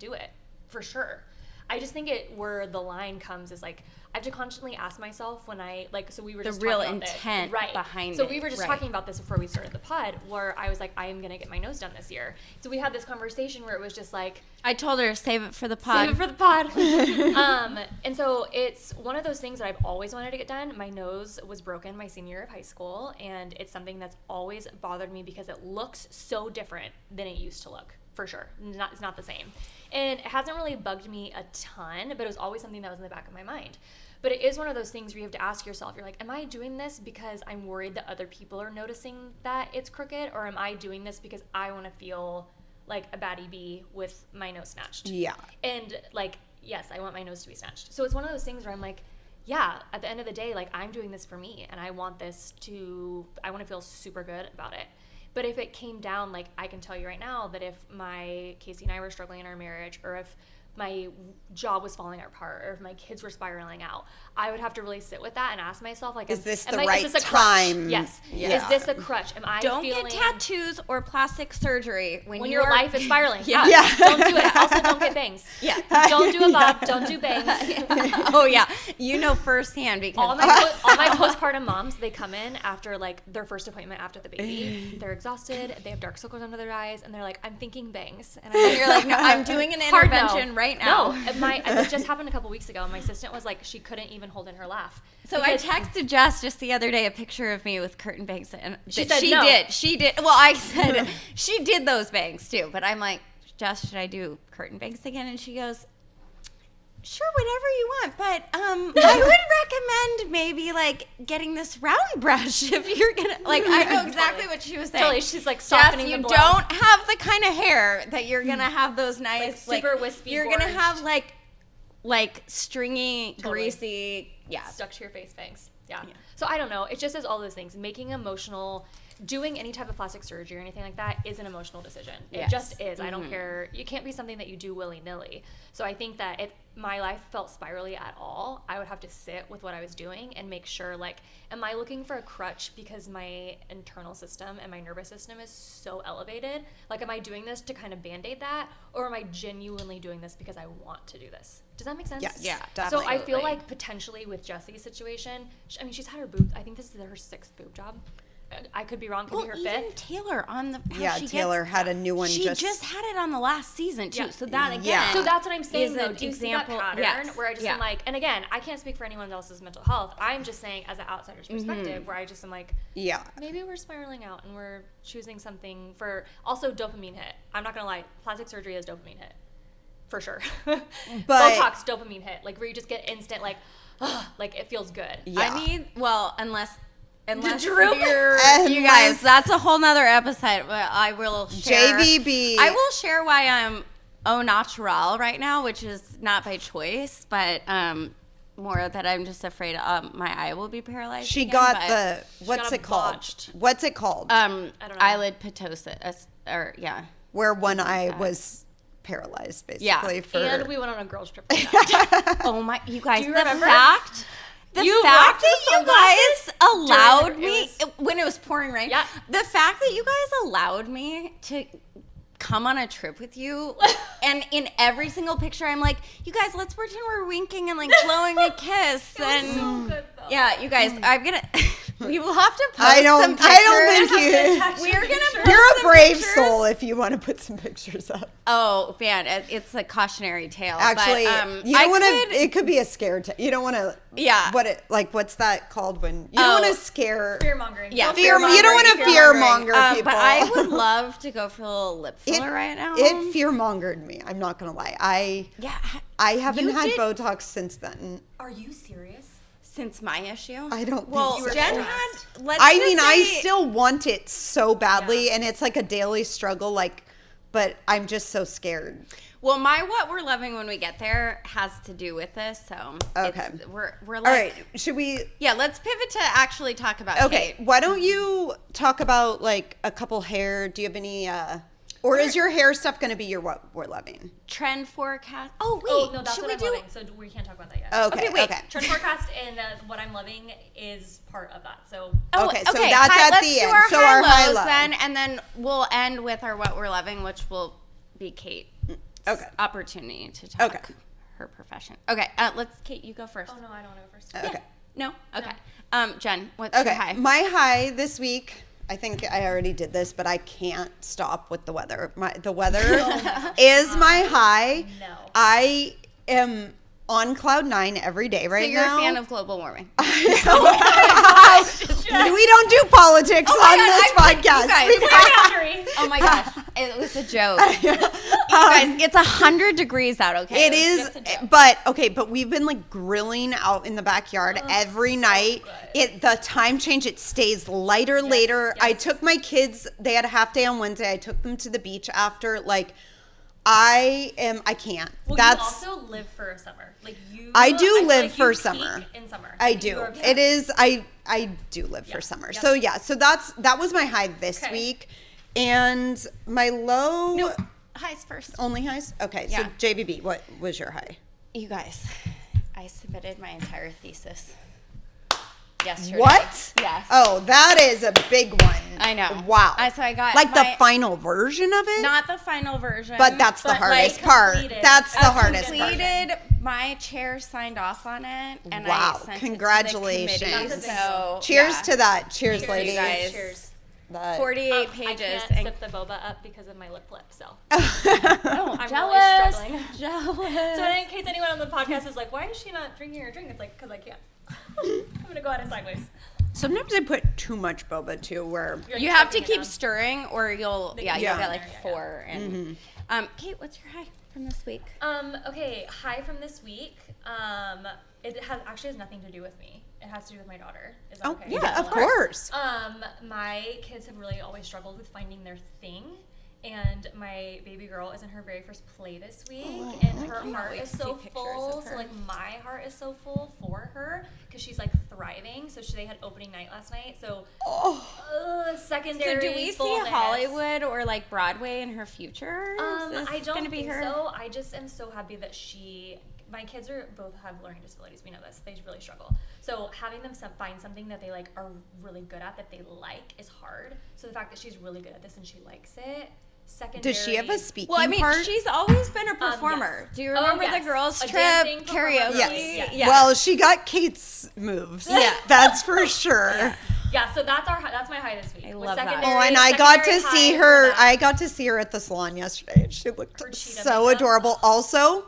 do it for sure. I just think where the line comes is like I have to constantly ask myself when I like. So we were just the real talking about intent this. behind it. So we were just talking about this before we started the pod, where I was like, I am gonna get my nose done this year. So we had this conversation where it was just like I told her save it for the pod. Save it for the pod. And so it's one of those things that I've always wanted to get done. My nose was broken my senior year of high school, and it's something that's always bothered me because it looks so different than it used to look. For sure. It's not the same. And it hasn't really bugged me a ton, but it was always something that was in the back of my mind. But it is one of those things where you have to ask yourself, you're like, am I doing this because I'm worried that other people are noticing that it's crooked? Or am I doing this because I want to feel like a baddie bee with my nose snatched? Yeah. And like, yes, I want my nose to be snatched. So it's one of those things where I'm like, at the end of the day, like, I'm doing this for me, and I want to feel super good about it. But if it came down, like, I can tell you right now that if Casey and I were struggling in our marriage, or if my job was falling apart, or if my kids were spiraling out, I would have to really sit with that and ask myself, like, is this the right time? Yes. Yeah. Is this a crutch? Don't get tattoos or plastic surgery when your life is spiraling. Yeah. Don't do it. Also, don't get bangs. Yeah. Don't do a bob. Don't do bangs. Oh yeah, you know firsthand, because all my postpartum moms, they come in after, like, their first appointment after the baby. They're exhausted. They have dark circles under their eyes, and they're like, I'm thinking bangs. And you're like, no, I'm doing an intervention right now. No, it just happened a couple weeks ago. My assistant was like, she couldn't even hold in her laugh. So I texted Jess just the other day a picture of me with curtain bangs, and she said no. She did. Well, I said she did those bangs too, but I'm like, Jess, should I do curtain bangs again? And she goes, sure, whatever you want, but I would recommend maybe, like, getting this round brush if you're gonna, like, I know exactly what she was saying. Totally, she's like softening Jess, the blow. you don't have the kind of hair that you're gonna have those nice, like, super wispy. You're gonna have like stringy, greasy, stuck to your face bangs. Yeah. So I don't know. It just is all those things. Doing any type of plastic surgery or anything like that is an emotional decision. It just is. I don't care. You can't be something that you do willy-nilly. So I think that if my life felt spirally at all, I would have to sit with what I was doing and make sure, like, am I looking for a crutch because my internal system and my nervous system is so elevated? Like, am I doing this to kind of Band-Aid that? Or am I genuinely doing this because I want to do this? Does that make sense? Yes. Yeah, definitely. So I feel like potentially with Jessi's situation, I mean, she's had her boob. I think this is her 6th boob job. I could be wrong. Could be her 5th. Even Taylor Taylor had a new one. She just had it on the last season too. Yeah. So that again, so that's what I'm saying. Is though. an Do you example see that pattern where I just am like, and again, I can't speak for anyone else's mental health. I'm just saying as an outsider's perspective, where I just am like, maybe we're spiraling out and we're choosing something for also dopamine hit. I'm not gonna lie, plastic surgery is dopamine hit, for sure. But Botox dopamine hit, like where you just get instant like it feels good. Yeah. I mean, well, unless you guys, that's a whole nother episode. But I will share. JVB. I will share why I'm au natural right now, which is not by choice, but more that I'm just afraid my eye will be paralyzed. She got what's it called? What's it called? I don't know. Eyelid ptosis, where one eye was paralyzed, basically. And we went on a girls trip. Oh my, you guys! Do you remember? The fact that you guys allowed me, when it was pouring rain, the fact that you guys allowed me to come on a trip with you, and in every single picture, I'm like, you guys, let's pretend we're winking and like blowing a kiss. And so good, though. Yeah, you guys, I'm gonna. We will have to post I don't think we're gonna. You're a brave soul if you want to put some pictures up. Oh man, it's a cautionary tale. Actually, you don't want to. It could be a scare. You don't want to. Yeah. What's that called when you don't want to scare? Fear mongering. Yeah. You don't want to fear monger people. But I would love to go for a little lip filler right now. It fear mongered me. I'm not gonna lie. I haven't had Botox since then. Are you serious? Since my issue? I don't think so. Jen had, I still want it so badly, and it's like a daily struggle, but I'm just so scared. Well, what we're loving when we get there has to do with this, so okay. We're like... All right, should we... Yeah, let's pivot to actually talk about Kate. Why don't you talk about, a couple hair... Do you have any... Or is your hair stuff going to be your what we're loving? Trend forecast. Oh, wait. Oh, no, that's what I'm loving. So we can't talk about that yet. Okay, wait. Okay. Trend forecast and what I'm loving is part of that. So okay, so that's at the end. So our high lows then, and then we'll end with our what we're loving, which will be Kate's opportunity to talk her profession. Okay, Kate, you go first. Oh, no, I don't want to go first. Okay. No? Okay. No. Jen, what's your high? My high this week... I think I already did this, but I can't stop with the weather. The weather is my high. No. I am on cloud 9 every day right now. So you're a fan of global warming. We don't do politics on this podcast. Oh my gosh. It was a joke. You guys, it's 100 degrees out, okay? It is, but we've been grilling out in the backyard every night. The time change, it stays lighter later. Yes. I took my kids, they had a half day on Wednesday. I took them to the beach after, I can't. Well, That's, you also live for a summer. Like I do live like for summer. In summer. I do. It is, I do live for summer. Yep. So that was my high this week. And my low. No, highs first. Only highs? Okay. So JVB, what was your high? You guys, I submitted my entire thesis yesterday. What? Yes. Oh, that is a big one. I know. Wow. So I got like the final version of it? Not the final version. But that's the hardest part. That's the hardest part. Completed. My chair signed off on it, and wow. I sent Congratulations. it to the committee. So cheers to that. Cheers, ladies. Guys. Cheers. 48 pages. I can't sip the boba up because of my lip flip, so. I'm jealous. Really struggling. Jealous. So in case anyone on the podcast is like, why is she not drinking her drink? It's like, because I can't. I'm going to go at it sideways. Sometimes I put too much boba too, where you have to keep stirring, or you'll get like 4. And Kate, what's your high from this week? Okay, high from this week. It has nothing to do with me. It has to do with my daughter. Is that okay? Yeah, of course. My kids have really always struggled with finding their thing. And my baby girl is in her very first play this week, and her heart is so full. So like my heart is so full for her because she's like thriving. So they had opening night last night. So secondary. So do we see Hollywood or like Broadway in her future? I don't think so. I just am so happy that my kids both have learning disabilities. We know this. They really struggle. So having them find something that they like are really good at that they like is hard. So the fact that she's really good at this and she likes it. Secondary. Does she have a speaking part? She's always been a performer. Yes. Do you remember the girls' trip karaoke? Yes. Well, she got Kate's moves. Yeah, that's for sure. Yeah, so that's my high this week. I love that. Oh, and I got to see her. I got to see her at the salon yesterday. She looked so adorable. Also,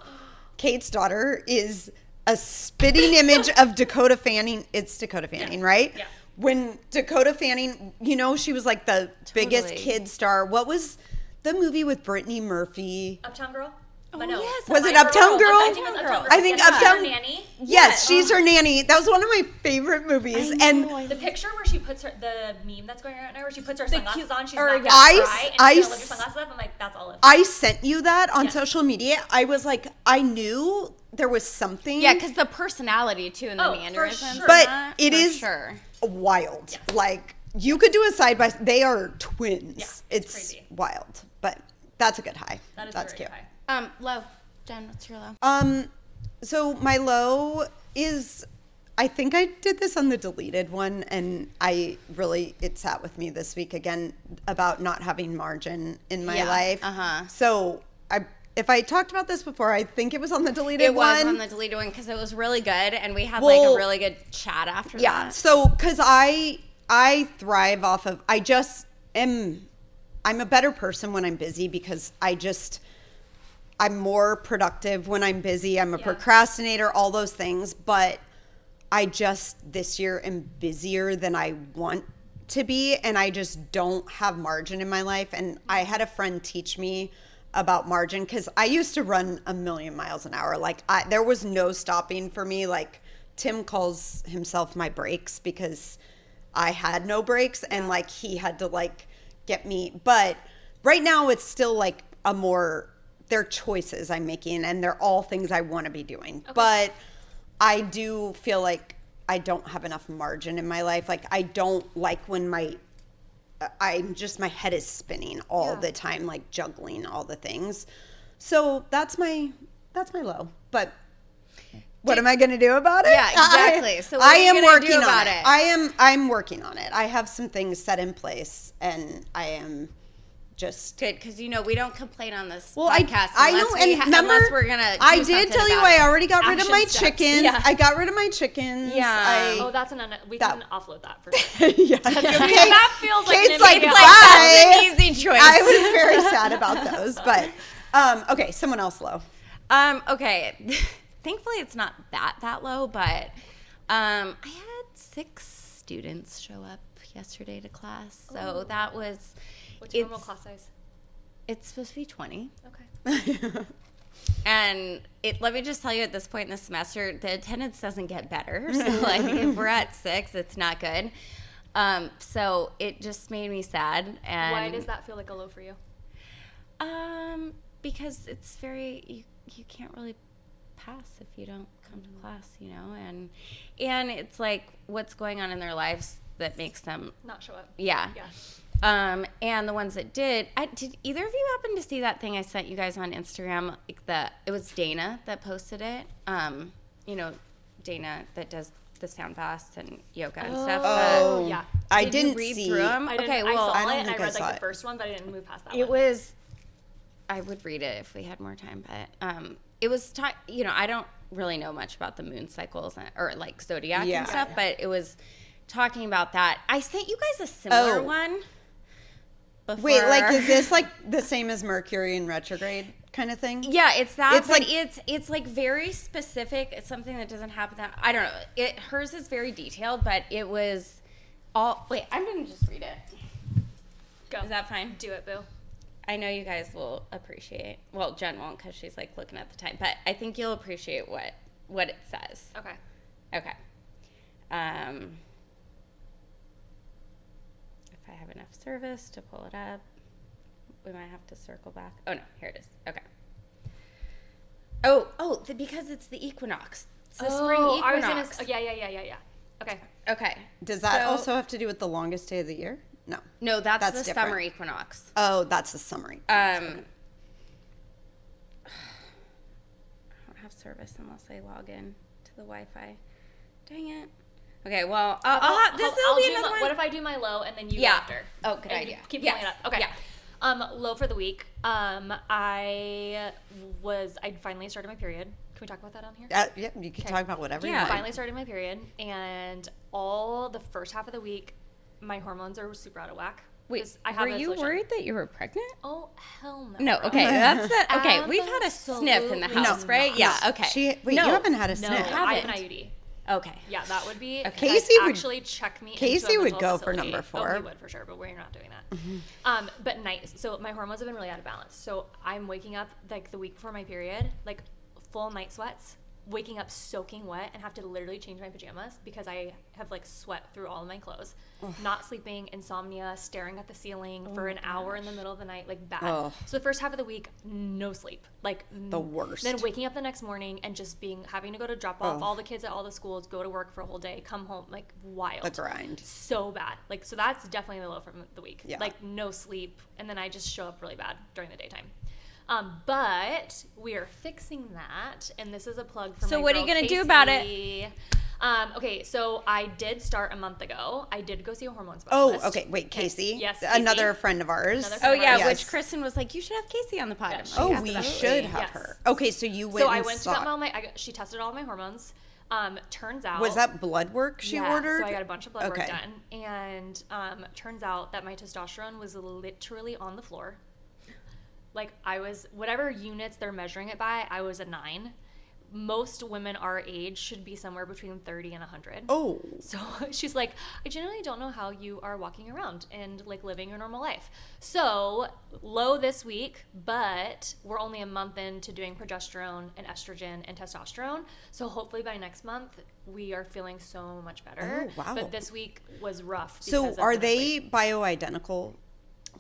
Kate's daughter is a spitting image of Dakota Fanning. It's Dakota Fanning, right? Yeah. When Dakota Fanning, she was like the biggest kid star. What was the movie with Brittany Murphy? Uptown Girl? Oh, yes. Was it Uptown Girl? I think Uptown Nanny. Yes, she's her nanny. That was one of my favorite movies. And the picture where she puts the meme that's going around now, where she puts her sunglasses on, she's not gonna cry, and she's gonna lift her sunglasses up. I'm like, that's all. I sent you that on social media. I was like, I knew there was something. Yeah, because the personality too and the mannerisms. Sure. But it is wild. Yes. Like you could do a side by. They are twins. Yeah, it's crazy. Wild, but that's a good high. That's cute. High. Low. Jen, what's your low? So my low is, I think I did this on the deleted one, and it sat with me this week again about not having margin in my life. So if I talked about this before, I think it was on the deleted one. It was on the deleted one because it was really good, and we had like a really good chat after that. Yeah. So because I thrive off of, I'm a better person when I'm busy because I'm more productive when I'm busy. I'm a procrastinator, all those things. But I this year am busier than I want to be. And I just don't have margin in my life. And I had a friend teach me about margin because I used to run 1,000,000 miles an hour. Like there was no stopping for me. Like Tim calls himself my brakes because I had no brakes and like he had to like get me. But right now it's still like they're choices I'm making and they're all things I want to be doing. Okay. But I do feel like I don't have enough margin in my life. Like I don't like when my head is spinning all the time, like juggling all the things. So that's my low. But what am I going to do about it? Yeah, exactly. So I am working on it. I'm working on it. I have some things set in place and I am just good because we don't complain on this podcast. I know, and remember, unless we're gonna. I did tell you I already got rid of my chickens. Yeah. I got rid of my chickens. Yeah. That's we can offload that for sure. Yeah. That feels like Kate's that's an easy choice. I was very sad about those, but okay, someone else low. Okay, thankfully it's not that low, but I had 6 students show up yesterday to class, so that was. What's your normal class size? It's supposed to be 20. Okay. And let me just tell you, at this point in the semester, the attendance doesn't get better. So like if we're at 6, it's not good. So it just made me sad. And why does that feel like a low for you? because it's very, you can't really pass if you don't come to class, you know, and it's like what's going on in their lives that makes them not show up. Yeah. And the ones that did either of you happen to see that thing I sent you guys on Instagram? Like it was Dana that posted it. You know, Dana that does the sound baths and yoga and stuff. Oh, yeah. I didn't read see through them. I saw it and I read like the first one, but I didn't move past that one. I would read it if we had more time, but it was, you know, I don't really know much about the moon cycles or like zodiac and stuff, but it was talking about that. I sent you guys a similar one before. Wait, like, is this like the same as Mercury in retrograde kind of thing? Yeah, it's that, it's but like, it's like very specific. It's something that doesn't happen that, I don't know. Hers is very detailed, but it was all, wait, I'm going to just read it. Go. Is that fine? Do it, boo. I know you guys will appreciate, well, Jen won't because she's like looking at the time, but I think you'll appreciate what it says. Okay. If I have enough service to pull it up, we might have to circle back. Oh, no, here it is. Okay. Because it's the equinox. It's the spring equinox. Yeah. Okay. Does that also have to do with the longest day of the year? No, that's the different. summer equinox. Oh, that's the summer equinox. I don't have service unless I log in to the Wi-Fi. Dang it. Okay, well, this will be another one. What if I do my low and then you go after? Oh, good idea. Keep pulling it up. Okay. Yeah. Low for the week. I finally started my period. Can we talk about that on here? Yeah, you can talk about whatever you I want. finally started my period, and all the first half of the week, my hormones are super out of whack. Wait, were you worried that you were pregnant? Oh, hell no. No, okay, that's that. Okay, we've had a sniff in the house, right? Yeah, okay. You haven't had a sniff. No, I have an IUD. Okay. Yeah, that would be. Okay. Casey would actually check me. Casey would go facility. for number 4. Oh, he would for sure, but we're not doing that. But nice. So my hormones have been really out of balance. So I'm waking up like the week before my period, like full night sweats, waking up soaking wet, and have to literally change my pajamas because I have like sweat through all of my clothes. Not sleeping, insomnia, staring at the ceiling for an hour in the middle of the night, like bad. So the first half of the week, no sleep, like the worst. Then waking up the next morning and just having to go to drop off all the kids at all the schools, go to work for a whole day, come home, like wild. The grind. So bad. Like, so that's definitely the low from the week. Yeah. Like no sleep, and then I just show up really bad during the daytime. But we are fixing that, and this is a plug for So my what are you going to do about it? Okay, so I did start a month ago. I did go see a hormone Oh, specialist. okay. Wait, Casey? Yes, Another friend of ours. Which Kristen was like, you should have Casey on the pod. Yeah, oh, we should have her. Okay, so you went she tested all my hormones. Turns out... Was that blood work she ordered? So I got a bunch of blood work done. And turns out that my testosterone was literally on the floor. Like, I was, whatever units they're measuring it by, I was a 9. Most women our age should be somewhere between 30 and 100. Oh. So she's like, I genuinely don't know how you are walking around and like living your normal life. So low this week, but we're only a month into doing progesterone and estrogen and testosterone. So hopefully by next month, we are feeling so much better. Oh, wow. But this week was rough. So are they bioidentical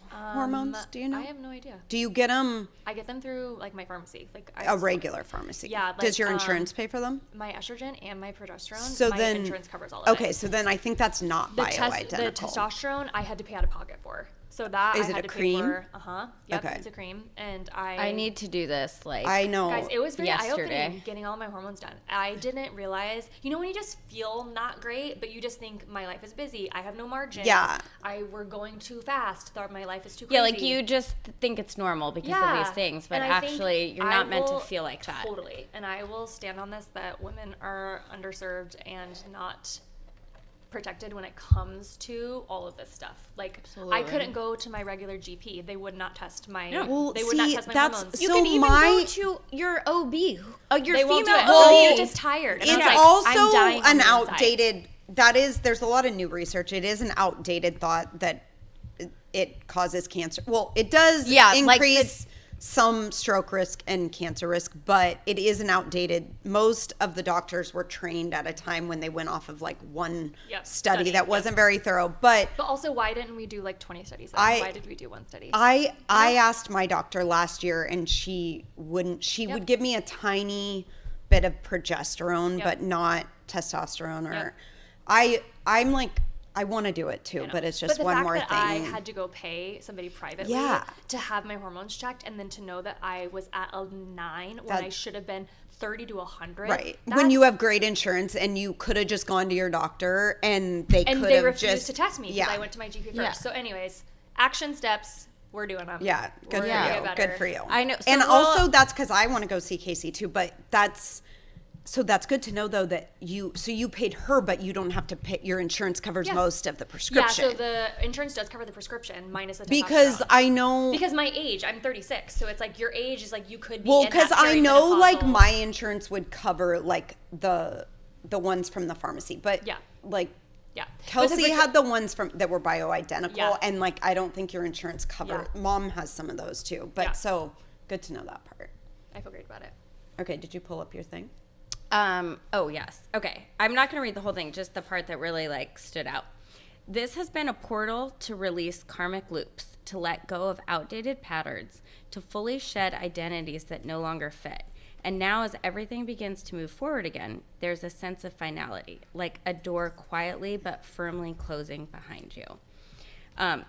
hormones? Do you know? I have no idea. Do you get them? I get them through like my pharmacy, like a regular pharmacy. Yeah. Like, does your insurance pay for them? My estrogen and my progesterone. So my then insurance covers all of it. Okay, so then I think that's not bioidentical. The testosterone I had to pay out of pocket for. So that is I it had a to cream? pay for. Yep, okay. It's a cream, and I need to do this. Like I know, guys, it was very yesterday. eye-opening getting all my hormones done. I didn't realize, you know, when you just feel not great, but you just think my life is busy. I have no margin. Yeah, we're going too fast. My life is too crazy. Yeah, like you just think it's normal because of these things, but actually you're not meant to feel like that. Totally, and I will stand on this that women are underserved and not protected when it comes to all of this stuff. Like, absolutely. I couldn't go to my regular GP. They would not test my they would not test my hormones. You can even go to your OB. Your they female OB. Well, they're just tired. And it's like, also an outdated there's a lot of new research. It is an outdated thought that it causes cancer. Well, it does increase some stroke risk and cancer risk, but it is an outdated. Most of the doctors were trained at a time when they went off of like one study that wasn't very thorough. But also, why didn't we do like 20 studies? Why did we do one study? I asked my doctor last year, and she wouldn't. She would give me a tiny bit of progesterone, but not testosterone. Or I'm like, I want to do it too, but it's just one more thing. I had to go pay somebody privately to have my hormones checked, and then to know that I was at a 9 when I should have been 30 to 100. Right. When you have great insurance, and you could have just gone to your doctor, and they refused to test me because I went to my GP first. So anyways, action steps. We're doing them. Yeah. Good for you. Good for you. I know. So and also that's because I want to go see Casey too, but that's good to know though that you paid her, but you don't have to pay. Your insurance covers most of the prescription. Yeah, so the insurance does cover the prescription minus the testosterone. Because I know. Because my age, I'm 36, so it's like your age is like you could be. Well, because I know like my insurance would cover like the ones from the pharmacy, but like. Yeah, Kelsey had the ones that were bioidentical, and like I don't think your insurance covered. Mom has some of those too, but so good to know that part. I feel great about it. Okay, did you pull up your thing? Oh yes. Okay, I'm not gonna read the whole thing, just the part that really like stood out. This has been a portal to release karmic loops, to let go of outdated patterns, to fully shed identities that no longer fit. And now as everything begins to move forward again, there's a sense of finality, like a door quietly but firmly closing behind you.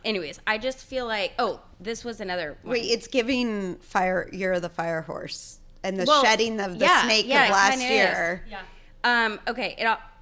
Anyways, I just feel like, this was another one. Wait, it's giving fire, you're the fire horse, and the shedding of the snake of last year. Yeah. Okay,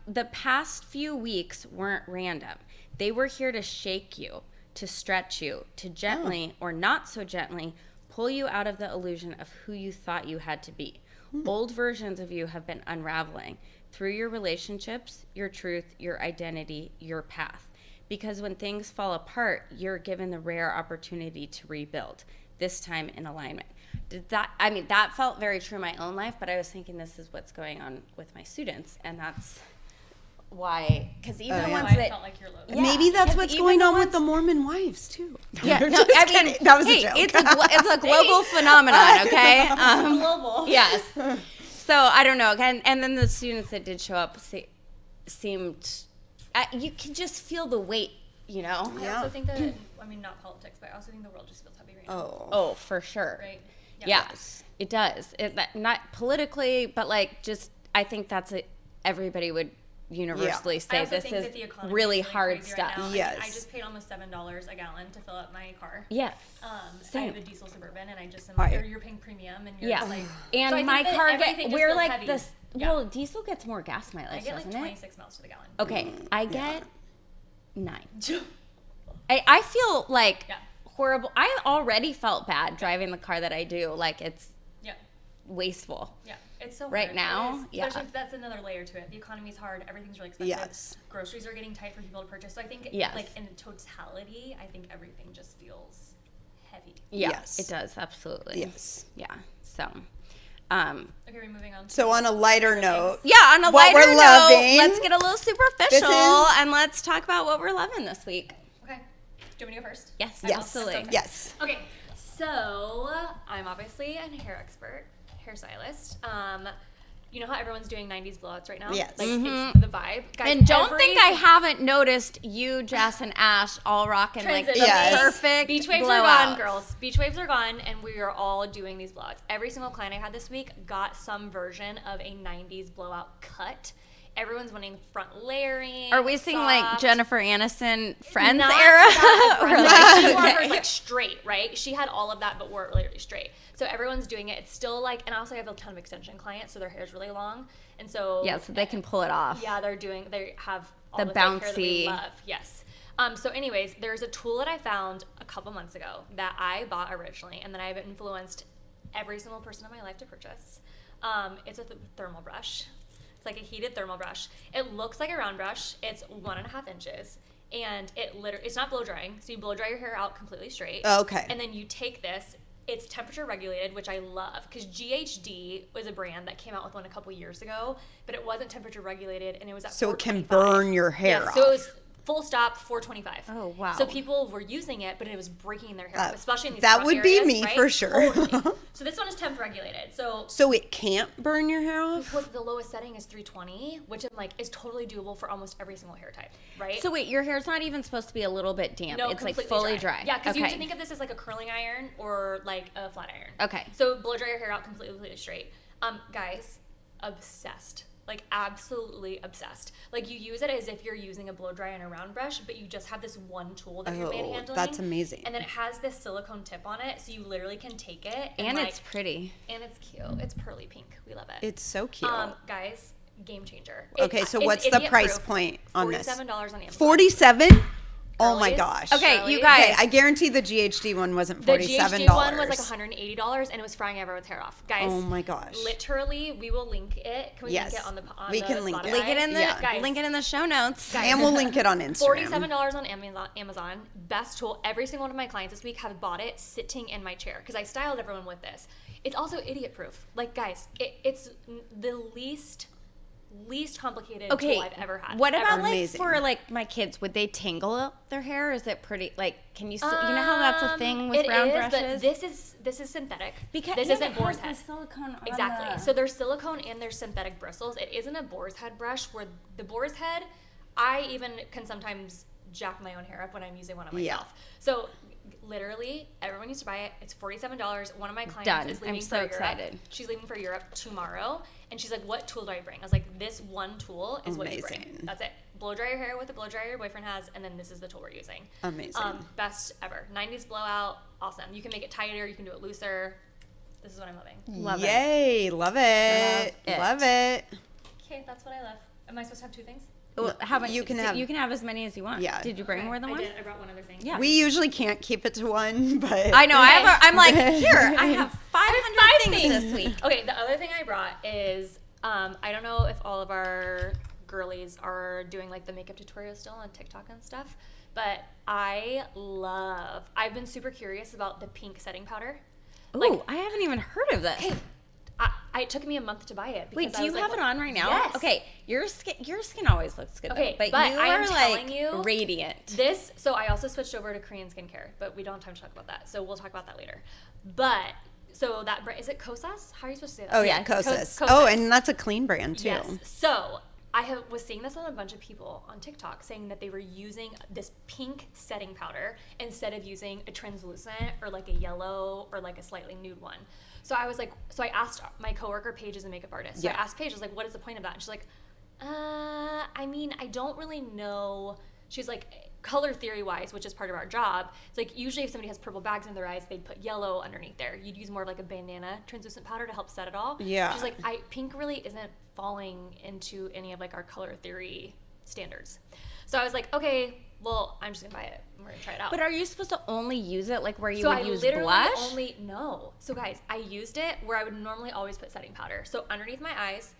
the past few weeks weren't random. They were here to shake you, to stretch you, to gently or not so gently pull you out of the illusion of who you thought you had to be. Old versions of you have been unraveling through your relationships, your truth, your identity, your path. Because when things fall apart, you're given the rare opportunity to rebuild, this time in alignment. That felt very true in my own life, but I was thinking this is what's going on with my students, and that's why, because even the ones that felt like you're low. Maybe that's what's going on with the Mormon wives too. Yeah, no, I mean, that was a joke. It's a global phenomenon, okay? Global. Yes. So I don't know. And then the students that did show up seemed, you could just feel the weight, you know? I also think that, not politics, but I also think the world just feels heavy right now. Oh, for sure. Right? Yes, it does. Not politically, but like just, I think that's everybody would universally say this is really hard stuff. Right now. Yes. I just paid almost $7 a gallon to fill up my car. Yeah. I have a diesel Suburban, and I just am like, you're paying premium, and you're just like, and so my car we're like heavy. this. Well, diesel gets more gas mileage. I get like 26 it? miles to the gallon. Okay, I get 9. I feel like horrible. I already felt bad driving the car that I do. Like it's wasteful. Yeah. It's so right hard. now. That's another layer to it. The economy's hard. Everything's really expensive. Yes. Groceries are getting tight for people to purchase. So I think, like in totality, I think everything just feels heavy. Yeah, yes. It does absolutely. Yes. Yeah. So. Okay, we're moving on. So on a lighter note, on a lighter note, let's get a little superficial and let's talk about what we're loving this week. Okay. Do you want me to go first? Yes. Absolutely. Okay. Yes. Okay. So I'm obviously a hair expert. Hairstylist. You know how everyone's doing 90s blowouts right now? Yes. Like, it's the vibe. Guys, and don't think I haven't noticed you, Jess, and Ash all rocking like the perfect beach waves blowouts. are gone, girls. Beach waves are gone, and we are all doing these blowouts. Every single client I had this week got some version of a 90s blowout cut. Everyone's wanting front layering. Are we seeing like Jennifer Aniston Friends Not era? Or like, she wore hers like straight, right? She had all of that, but wore it literally straight. So everyone's doing it. It's still like, and I also have a ton of extension clients, so their hair is really long, and so so they can pull it off. Yeah, they have all the bouncy hair that we love. Yes. So anyways, there's a tool that I found a couple months ago that I bought originally, and then I've influenced every single person in my life to purchase. It's a thermal brush. It's like a heated thermal brush. It looks like a round brush. It's 1.5 inches. And it's not blow drying. So you blow dry your hair out completely straight. Okay. And then you take this. It's temperature regulated, which I love. Because GHD was a brand that came out with one a couple years ago. But it wasn't temperature regulated. And it was at 425. So it can burn your hair off. So it was full stop, $4.25. Oh, wow. So people were using it, but it was breaking their hair, especially in these that hot would areas, be me right? for sure. Totally. So this one is temp regulated. So it can't burn your hair off? Because the lowest setting is 320, which is totally doable for almost every single hair type, right? So wait, your hair's not even supposed to be a little bit damp. No, it's like fully dry. Yeah, because you have to think of this as like a curling iron or like a flat iron. Okay. So blow dry your hair out completely straight. Guys, obsessed. Like absolutely obsessed. Like you use it as if you're using a blow dry and a round brush, but you just have this one tool that you're manhandling. That's amazing. And then it has this silicone tip on it, so you literally can take it. And it's pretty. And it's cute. It's pearly pink. We love it. It's so cute. Guys, game changer. Okay, so what's the price point on this? $47 on Amazon. 47? Oh my gosh. Okay, you guys. Okay, I guarantee the GHD one wasn't $47. The GHD one was like $180 and it was frying everyone's hair off. Guys. Oh my gosh. Literally, we will link it. Can we link it on the we can link it. Link it in the show notes. Guys, and we'll link it on Instagram. $47 on Amazon. Best tool. Every single one of my clients this week have bought it sitting in my chair because I styled everyone with this. It's also idiot proof. Like guys, it's the least complicated tool I've ever had. What about for my kids? Would they tangle their hair? Is it pretty can you still, you know how that's a thing with round brushes? But this is synthetic. Because this isn't boar's head. Silicone on exactly. So there's silicone and there's synthetic bristles. It isn't a boar's head brush where the boar's head, I even can sometimes jack my own hair up when I'm using one on myself. So literally, everyone needs to buy it. It's $47. One of my clients is leaving for Europe. Excited. She's leaving for Europe tomorrow, and she's like, "What tool do I bring?" I was like, "This one tool is what you bring. That's it. Blow dry your hair with the blow dryer your boyfriend has, and then this is the tool we're using." Amazing. Best ever. 90s blowout. Awesome. You can make it tighter. You can do it looser. This is what I'm loving. Love it. Love it. Love it. Okay, that's what I love. Am I supposed to have two things? Well, you can have as many as you want. Yeah. Did you bring more than one? I did. I brought one other thing. Yeah. We usually can't keep it to one, but I know. I'm like, here, I have 500 things this week. Okay, the other thing I brought is I don't know if all of our girlies are doing like the makeup tutorials still on TikTok and stuff, but I've been super curious about the pink setting powder. Ooh, I haven't even heard of this. Hey, it took me a month to buy it. Wait, do you have it on right now? Yes. Okay, your skin always looks good. Okay, but you are telling you, radiant. So I also switched over to Korean skincare, but we don't have time to talk about that. So we'll talk about that later. But so that brand, is it Kosas? How are you supposed to say that? Oh yeah, Kosas. Oh, and that's a clean brand too. Yes. So I was seeing this on a bunch of people on TikTok saying that they were using this pink setting powder instead of using a translucent or like a yellow or like a slightly nude one. So I was like, I asked my coworker, Paige is a makeup artist. So I asked Paige, I was like, what is the point of that? And she's like, I mean, I don't really know. She's like, color theory wise, which is part of our job, it's like usually if somebody has purple bags in their eyes, they'd put yellow underneath there. You'd use more of like a bandana translucent powder to help set it all. Yeah. She's like, pink really isn't falling into any of like our color theory standards. So I was like, okay, well, I'm just gonna buy it. We're gonna try it out. But are you supposed to only use it like where you would use use blush? No. So guys, I used it where I would normally always put setting powder. So underneath my eyes,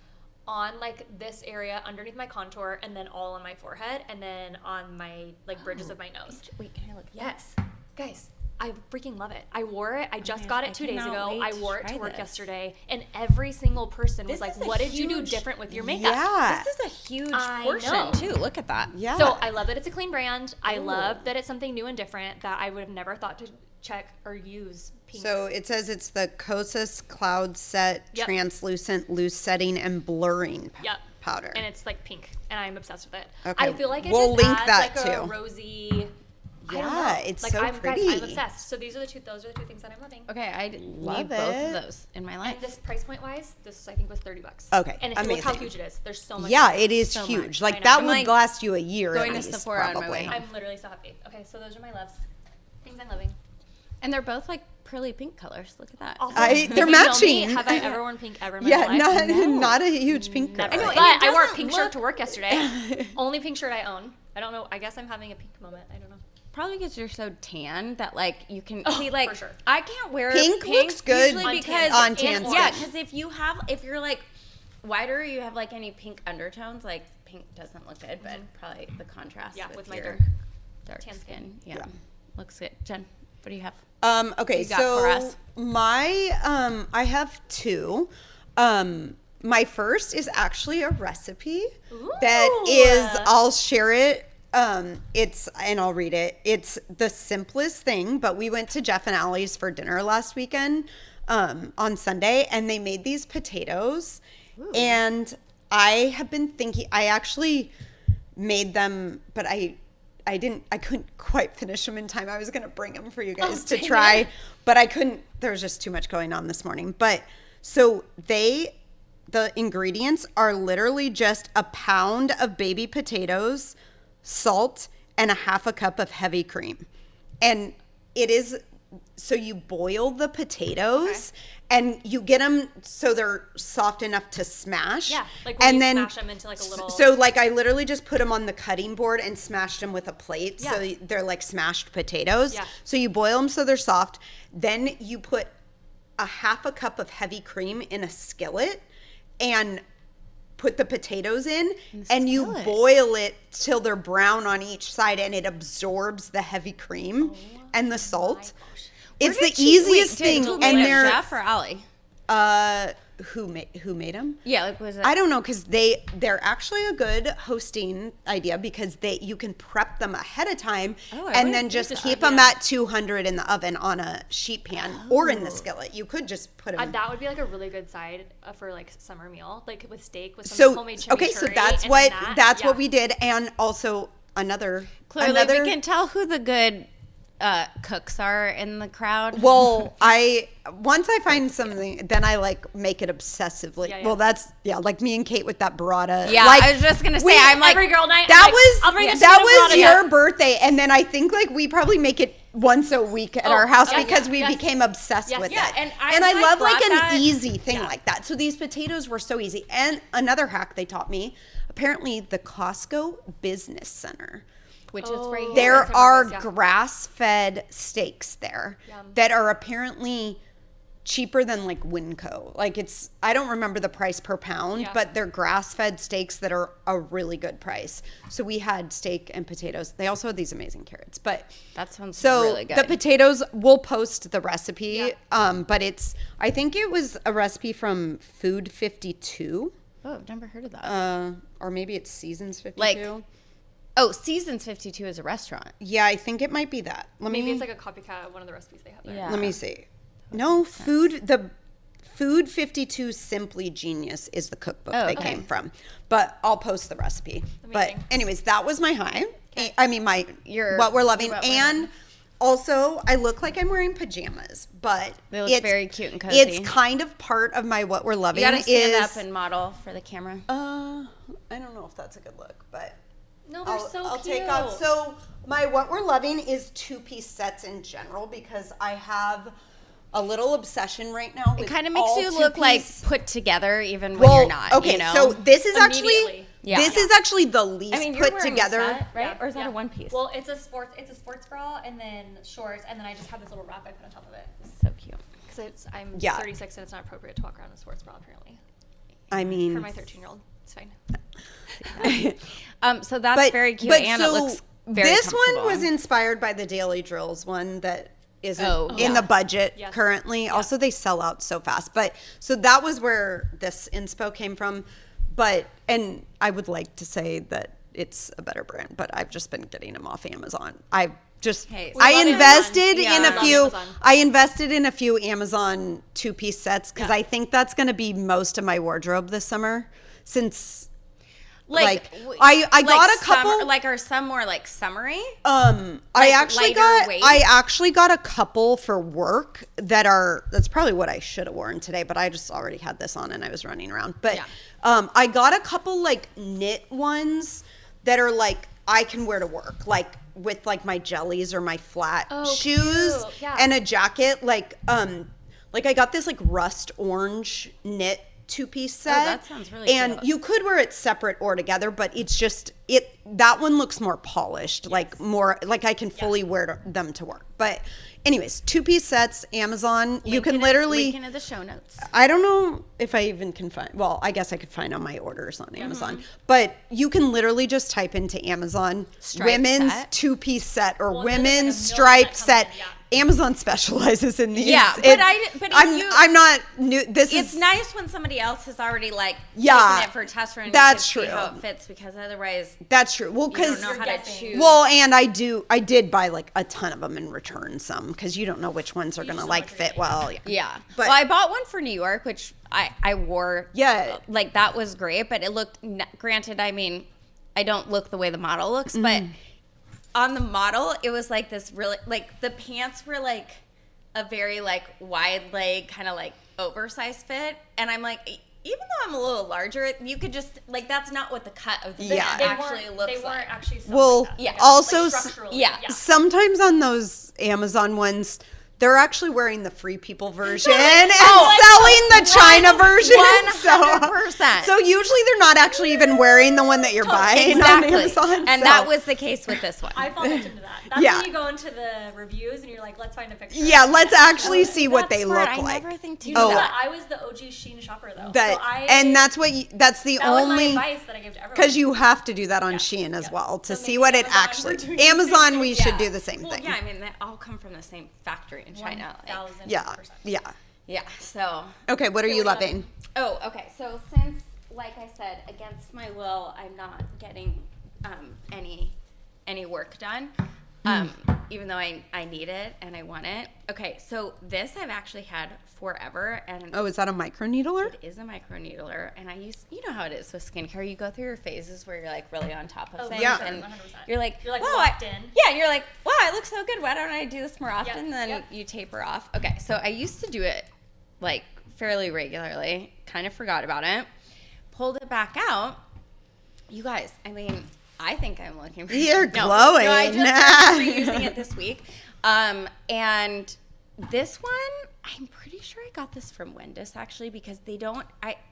on like this area, underneath my contour, and then all on my forehead, and then on my like bridges of my nose. Wait, can I look? Yes, guys. I freaking love it. I wore it. I just got it 2 days ago. I wore it to work yesterday, and every single person was like, "What did you do different with your makeup?" Yeah, this is a huge portion too. Look at that. Yeah. So I love that it's a clean brand. I love that it's something new and different that I would have never thought to check or use. Pink. So it says it's the Kosas Cloud Set Translucent Loose Setting and Blurring powder, and it's like pink, and I'm obsessed with it. Okay, I feel like it we'll just link adds that like too. A rosy. Yeah, it's like, so pretty. Guys, I'm obsessed. So those are the two things that I'm loving. Okay, I need both of those in my life. And this price point wise, this I think was $30. Okay, and if you look how huge it is, there's so much. Yeah, it is so huge. Like that would last you a year. Going to Sephora on my way. I'm literally so happy. Okay, so those are my loves. Things I'm loving. And they're both like pearly pink colors. Look at that. Also, they're matching. Have I ever worn pink ever in my life? Not a huge pink girl. I know, but I wore a pink shirt to work yesterday. Only pink shirt I own. I don't know. I guess I'm having a pink moment. I don't know. Probably because you're so tan that like you can see like for sure. I can't wear pink looks good because on tan skin. Yeah, because if you're like whiter, you have like any pink undertones, like pink doesn't look good, but probably the contrast with my dark tan skin. Yeah, looks good. Jen, what do you have? Okay, so my I have two. My first is actually a recipe that is, I'll share it and I'll read it. It's the simplest thing, but we went to Jeff and Allie's for dinner last weekend on Sunday, and they made these potatoes. Ooh. And I have been thinking, I actually made them, but I couldn't quite finish them in time. I was going to bring them for you guys to try, but I couldn't. There was just too much going on this morning. But so the ingredients are literally just a pound of baby potatoes, salt, and a half a cup of heavy cream. And it is, so you boil the potatoes and you get them so they're soft enough to smash. Yeah, like when you smash them into like a little. So like I literally just put them on the cutting board and smashed them with a plate. Yeah. So they're like smashed potatoes. Yeah. So you boil them so they're soft. Then you put a half a cup of heavy cream in a skillet and put the potatoes in and you boil it till they're brown on each side and it absorbs the heavy cream and the salt. It's the easiest thing. And they're Jeff or Allie? Who made them? Yeah, like was it? I don't know, because they're actually a good hosting idea because you can prep them ahead of time and then just keep them at 200 in the oven on a sheet pan or in the skillet. You could just put them. That would be like a really good side for like summer meal, like with steak with some homemade chimichurri. Okay, so that's what we did, and also Clearly, we can tell who the good cooks are in the crowd. Well, once I find something, then I like make it obsessively. Yeah. Well, that's like me and Kate with that burrata. Yeah, like, I was just gonna say, I'm like every girl night. That was your birthday, and then I think like we probably make it once a week at our house because we became obsessed with it. And I love like an easy thing like that. So these potatoes were so easy. And another hack they taught me, apparently the Costco Business Center, which is right here. There are grass-fed steaks there that are apparently cheaper than like Winco. Like I don't remember the price per pound, but they're grass-fed steaks that are a really good price. So we had steak and potatoes. They also had these amazing carrots, but that sounds really good. The potatoes, we'll post the recipe, but I think it was a recipe from Food 52. Oh, I've never heard of that. Or maybe it's Seasons 52. Seasons 52 is a restaurant. Yeah, I think it might be that. Maybe it's like a copycat of one of the recipes they have there. Yeah. Let me see. No, the Food 52 Simply Genius is the cookbook they came from. But I'll post the recipe. Amazing. But anyways, that was my high. Okay. I mean, what we're loving. And also, I look like I'm wearing pajamas, but they look very cute and cozy. It's kind of part of my what we're loving. You gotta stand up and model for the camera. I don't know if that's a good look, but no, they're I'll cute. take off. So my what we're loving is 2-piece sets in general because I have a little obsession right now with it kind of makes you look like put together even when you're not. Okay, you know? So this is actually the least put together. A set, right? Or is that a one piece? Well, it's a sports bra and then shorts, and then I just have this little wrap I put on top of it. So cute. Because I'm 36 and it's not appropriate to walk around in a sports bra apparently. I mean, for my 13-year-old, it's fine. So that's very cute, and it looks very This one was inspired by the Daily Drills one that isn't in the budget currently. Yeah. Also, they sell out so fast. But so that was where this inspo came from. And I would like to say that it's a better brand, but I've just been getting them off Amazon. I invested in a few Amazon 2-piece sets because I think that's going to be most of my wardrobe this summer since. I got a couple. Are some more like summery? I actually got a couple for work that's probably what I should have worn today, but I just already had this on and I was running around. But I got a couple like knit ones that are like I can wear to work, like with like my jellies or my flat shoes and a jacket. Like I got this like rust orange knit 2-piece set. Oh, that sounds really cute. You could wear it separate or together, but it's just that one looks more polished, like more like I can fully wear them to work. But anyways, 2-piece sets, Amazon. You can literally link in the show notes. I don't know if I even can find. Well, I guess I could find on my orders on Amazon, but you can literally just type into Amazon women's 2-piece set or women's striped set. Amazon specializes in these. Yeah, I'm not new. It's nice when somebody else has already taken it for a test run. That's true. See how it fits, because otherwise, that's true. Well, because you don't know how to choose. Well, and I did buy a ton of them and return some, because you don't know which ones are gonna fit well. Yeah. But I bought one for New York, which I wore. Yeah. That was great, but it looked. Granted, I mean, I don't look the way the model looks, but. On the model, it was this really, the pants were a very wide leg, kind of oversized fit. And I'm even though I'm a little larger, you could just, that's not what the cut of the pant actually looks like. They weren't actually so also, sometimes on those Amazon ones, they're actually wearing the Free People version and selling the China version. 100%. So usually they're not actually even wearing the one that you're buying on Amazon. And that was the case with this one. I fall into that. That's when you go into the reviews and you're let's find a picture. Yeah, let's actually see what they look like. I never think to do that. I was the OG Shein shopper though. That's the only was my advice that I give to everyone. Because you have to do that on Shein as well to see what it actually. Amazon, we should do the same thing. Yeah, I mean they all come from the same factory in China. 1,000%. Yeah. So. Okay, what are you loving? Oh, okay. So since, like I said, against my will, I'm not getting any work done, even though I need it and I want it. Okay, so this I've actually had forever, and is that a microneedler? It is a microneedler, and you know how it is with skincare. You go through your phases where you're really on top of things, and 100%. you're locked in. Yeah, you're wow, I look so good. Why don't I do this more often? Then you taper off. Okay, so I used to do it fairly regularly. Kind of forgot about it. Pulled it back out. You guys, I mean, I think I'm looking pretty. You're glowing. No, I just started using it this week. And this one, I'm pretty sure I got this from Wendis actually, because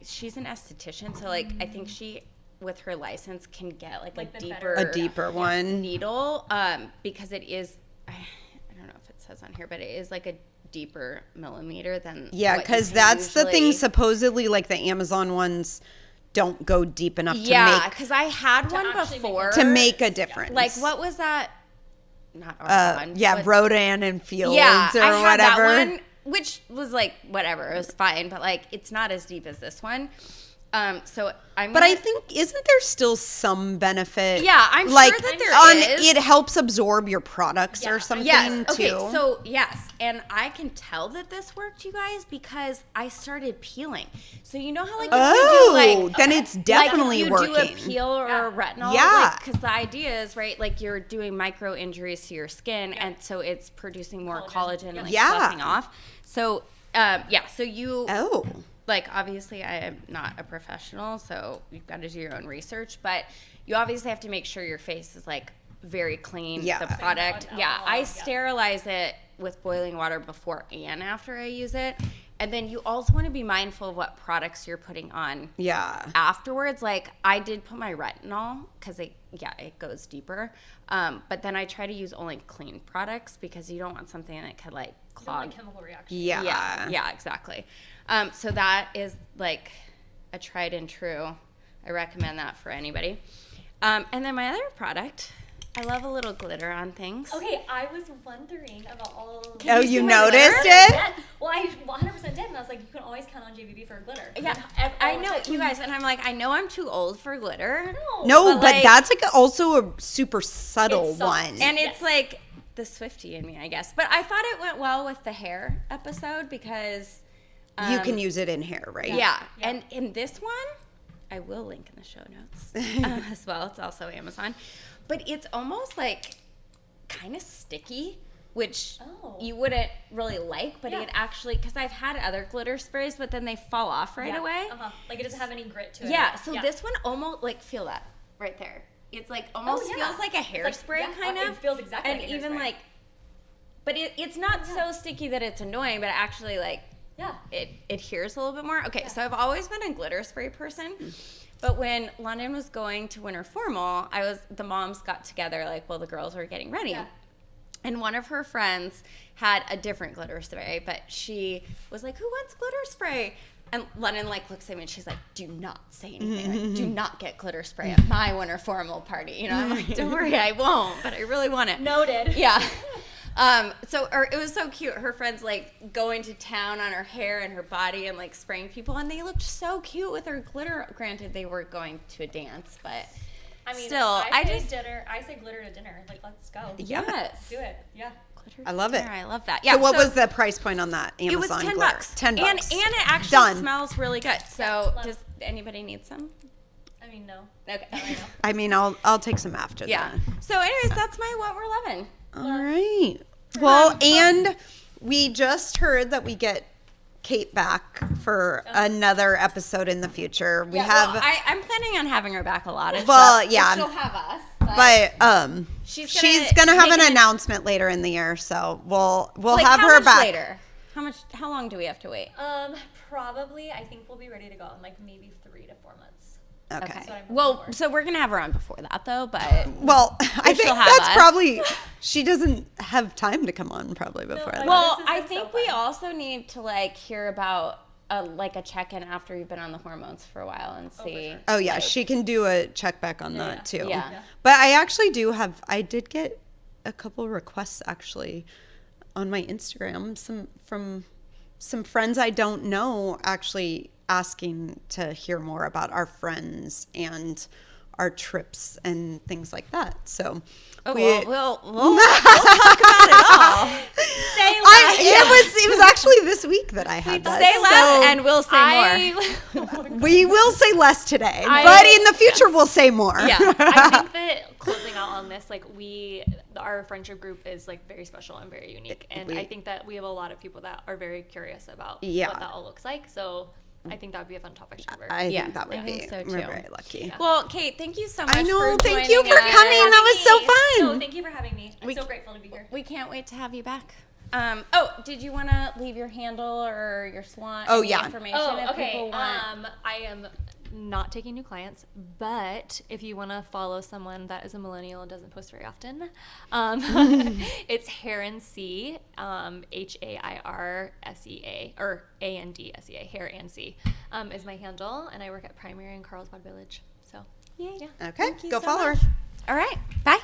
she's an esthetician, so I think she, with her license, can get a deeper one needle, because it is, I don't know if it says on here, but it is a deeper millimeter than because that's the thing. Supposedly the Amazon ones don't go deep enough to make, because I had one before to make a difference. What was that? Not Argon. Rodan and Fields or I had whatever. That one, which was whatever, it was fine, but it's not as deep as this one. I think, isn't there still some benefit? Yeah, I'm sure that there is. It helps absorb your products or something too. Okay, so yes, and I can tell that this worked, you guys, because I started peeling. So you know how you do then it's definitely working. Do a peel or a retinol, because the idea is you're doing micro injuries to your skin, and so it's producing more collagen and sloughing off. So so you obviously I am not a professional, so you've got to do your own research, but you obviously have to make sure your face is very clean. Yeah. The product. I sterilize it with boiling water before and after I use it. And then you also want to be mindful of what products you're putting on afterwards. I did put my retinol because it goes deeper. But then I try to use only clean products, because you don't want something that could clog. Chemical reaction. Yeah, exactly. So that is a tried and true. I recommend that for anybody. And then my other product, I love a little glitter on things. Okay, I was wondering about all. You noticed it? Well, I 100% did, and I was you can always count on JVB for glitter. Yeah, I know, you guys, and I'm I know I'm too old for glitter. No, but that's also a super subtle one. And it's the Swiftie in me, I guess. But I thought it went well with the hair episode, because you can use it in hair, right? Yeah. And in this one, I will link in the show notes as well. It's also Amazon. But it's almost kind of sticky, which you wouldn't really but it actually, because I've had other glitter sprays, but then they fall off right away. It doesn't have any grit to it. Yeah, so this one almost, feel that right there. It's almost feels like a hairspray kind of. It feels exactly like a hairspray. And even but it's not so sticky that it's annoying, but actually it adheres a little bit more. Okay, so I've always been a glitter spray person. But when London was going to winter formal, the moms got together, while the girls were getting ready. Yeah. And one of her friends had a different glitter spray, but she was who wants glitter spray? And London looks at me and she's do not say anything. Do not get glitter spray at my winter formal party. I'm don't worry, I won't, but I really want it. Noted. Yeah. It was so cute. Her friends like going to town on her hair and her body and like spraying people, and they looked so cute with her glitter. Granted, they were going to a dance, but I mean, still, I say glitter to dinner. Like, let's go. Yes, let's do it. Yeah. I love it. I love that. Yeah. So what was the price point on that Amazon It was $10. glitter? $10. And it actually smells really good. So does anybody need some? I mean, no. Okay. I mean, I'll take some after that. Yeah. So anyways, that's my what we're loving. All right. Well, and we just heard that we get Kate back for another episode in the future. We have. Well, I'm planning on having her back a lot. Yeah. She'll have us. But she's gonna have an announcement later in the year, so we'll have her back later. How long do we have to wait? Probably. I think we'll be ready to go in like maybe 3 to 4 months. Okay. So we're gonna have her on before that though, but I think that's probably she doesn't have time to come on probably before that. Well, I think we also need to like hear about a check-in after you've been on the hormones for a while and see. Oh yeah, she can do a check back on that too. Yeah. But I actually I did get a couple requests actually on my Instagram from some friends I don't know actually asking to hear more about our friends and our trips and things like that. So we'll talk about it all. Say less. It was actually this week that I had that. Say less and we'll say more. We will say less today, but in the future we'll say more. Yeah, I think that closing out on this, like our friendship group is like very special and very unique, and I think that we have a lot of people that are very curious about what that all looks like. So I think that would be a fun topic to cover. I think that would be. So too. We're very lucky. Yeah. Well, Kate, thank you so much. I know. For thank you for coming. Us. That was so fun. No, thank you for having me. I'm so grateful to be here. We can't wait to have you back. Did you want to leave your handle or your salon? Information if people want? I am not taking new clients, but if you want to follow someone that is a millennial and doesn't post very often, it's Hair and C, HAIRSEA or ANDSEA, Hair and C, is my handle, and I work at Primary in Carlsbad Village. So, Okay, go follow her. All right, bye.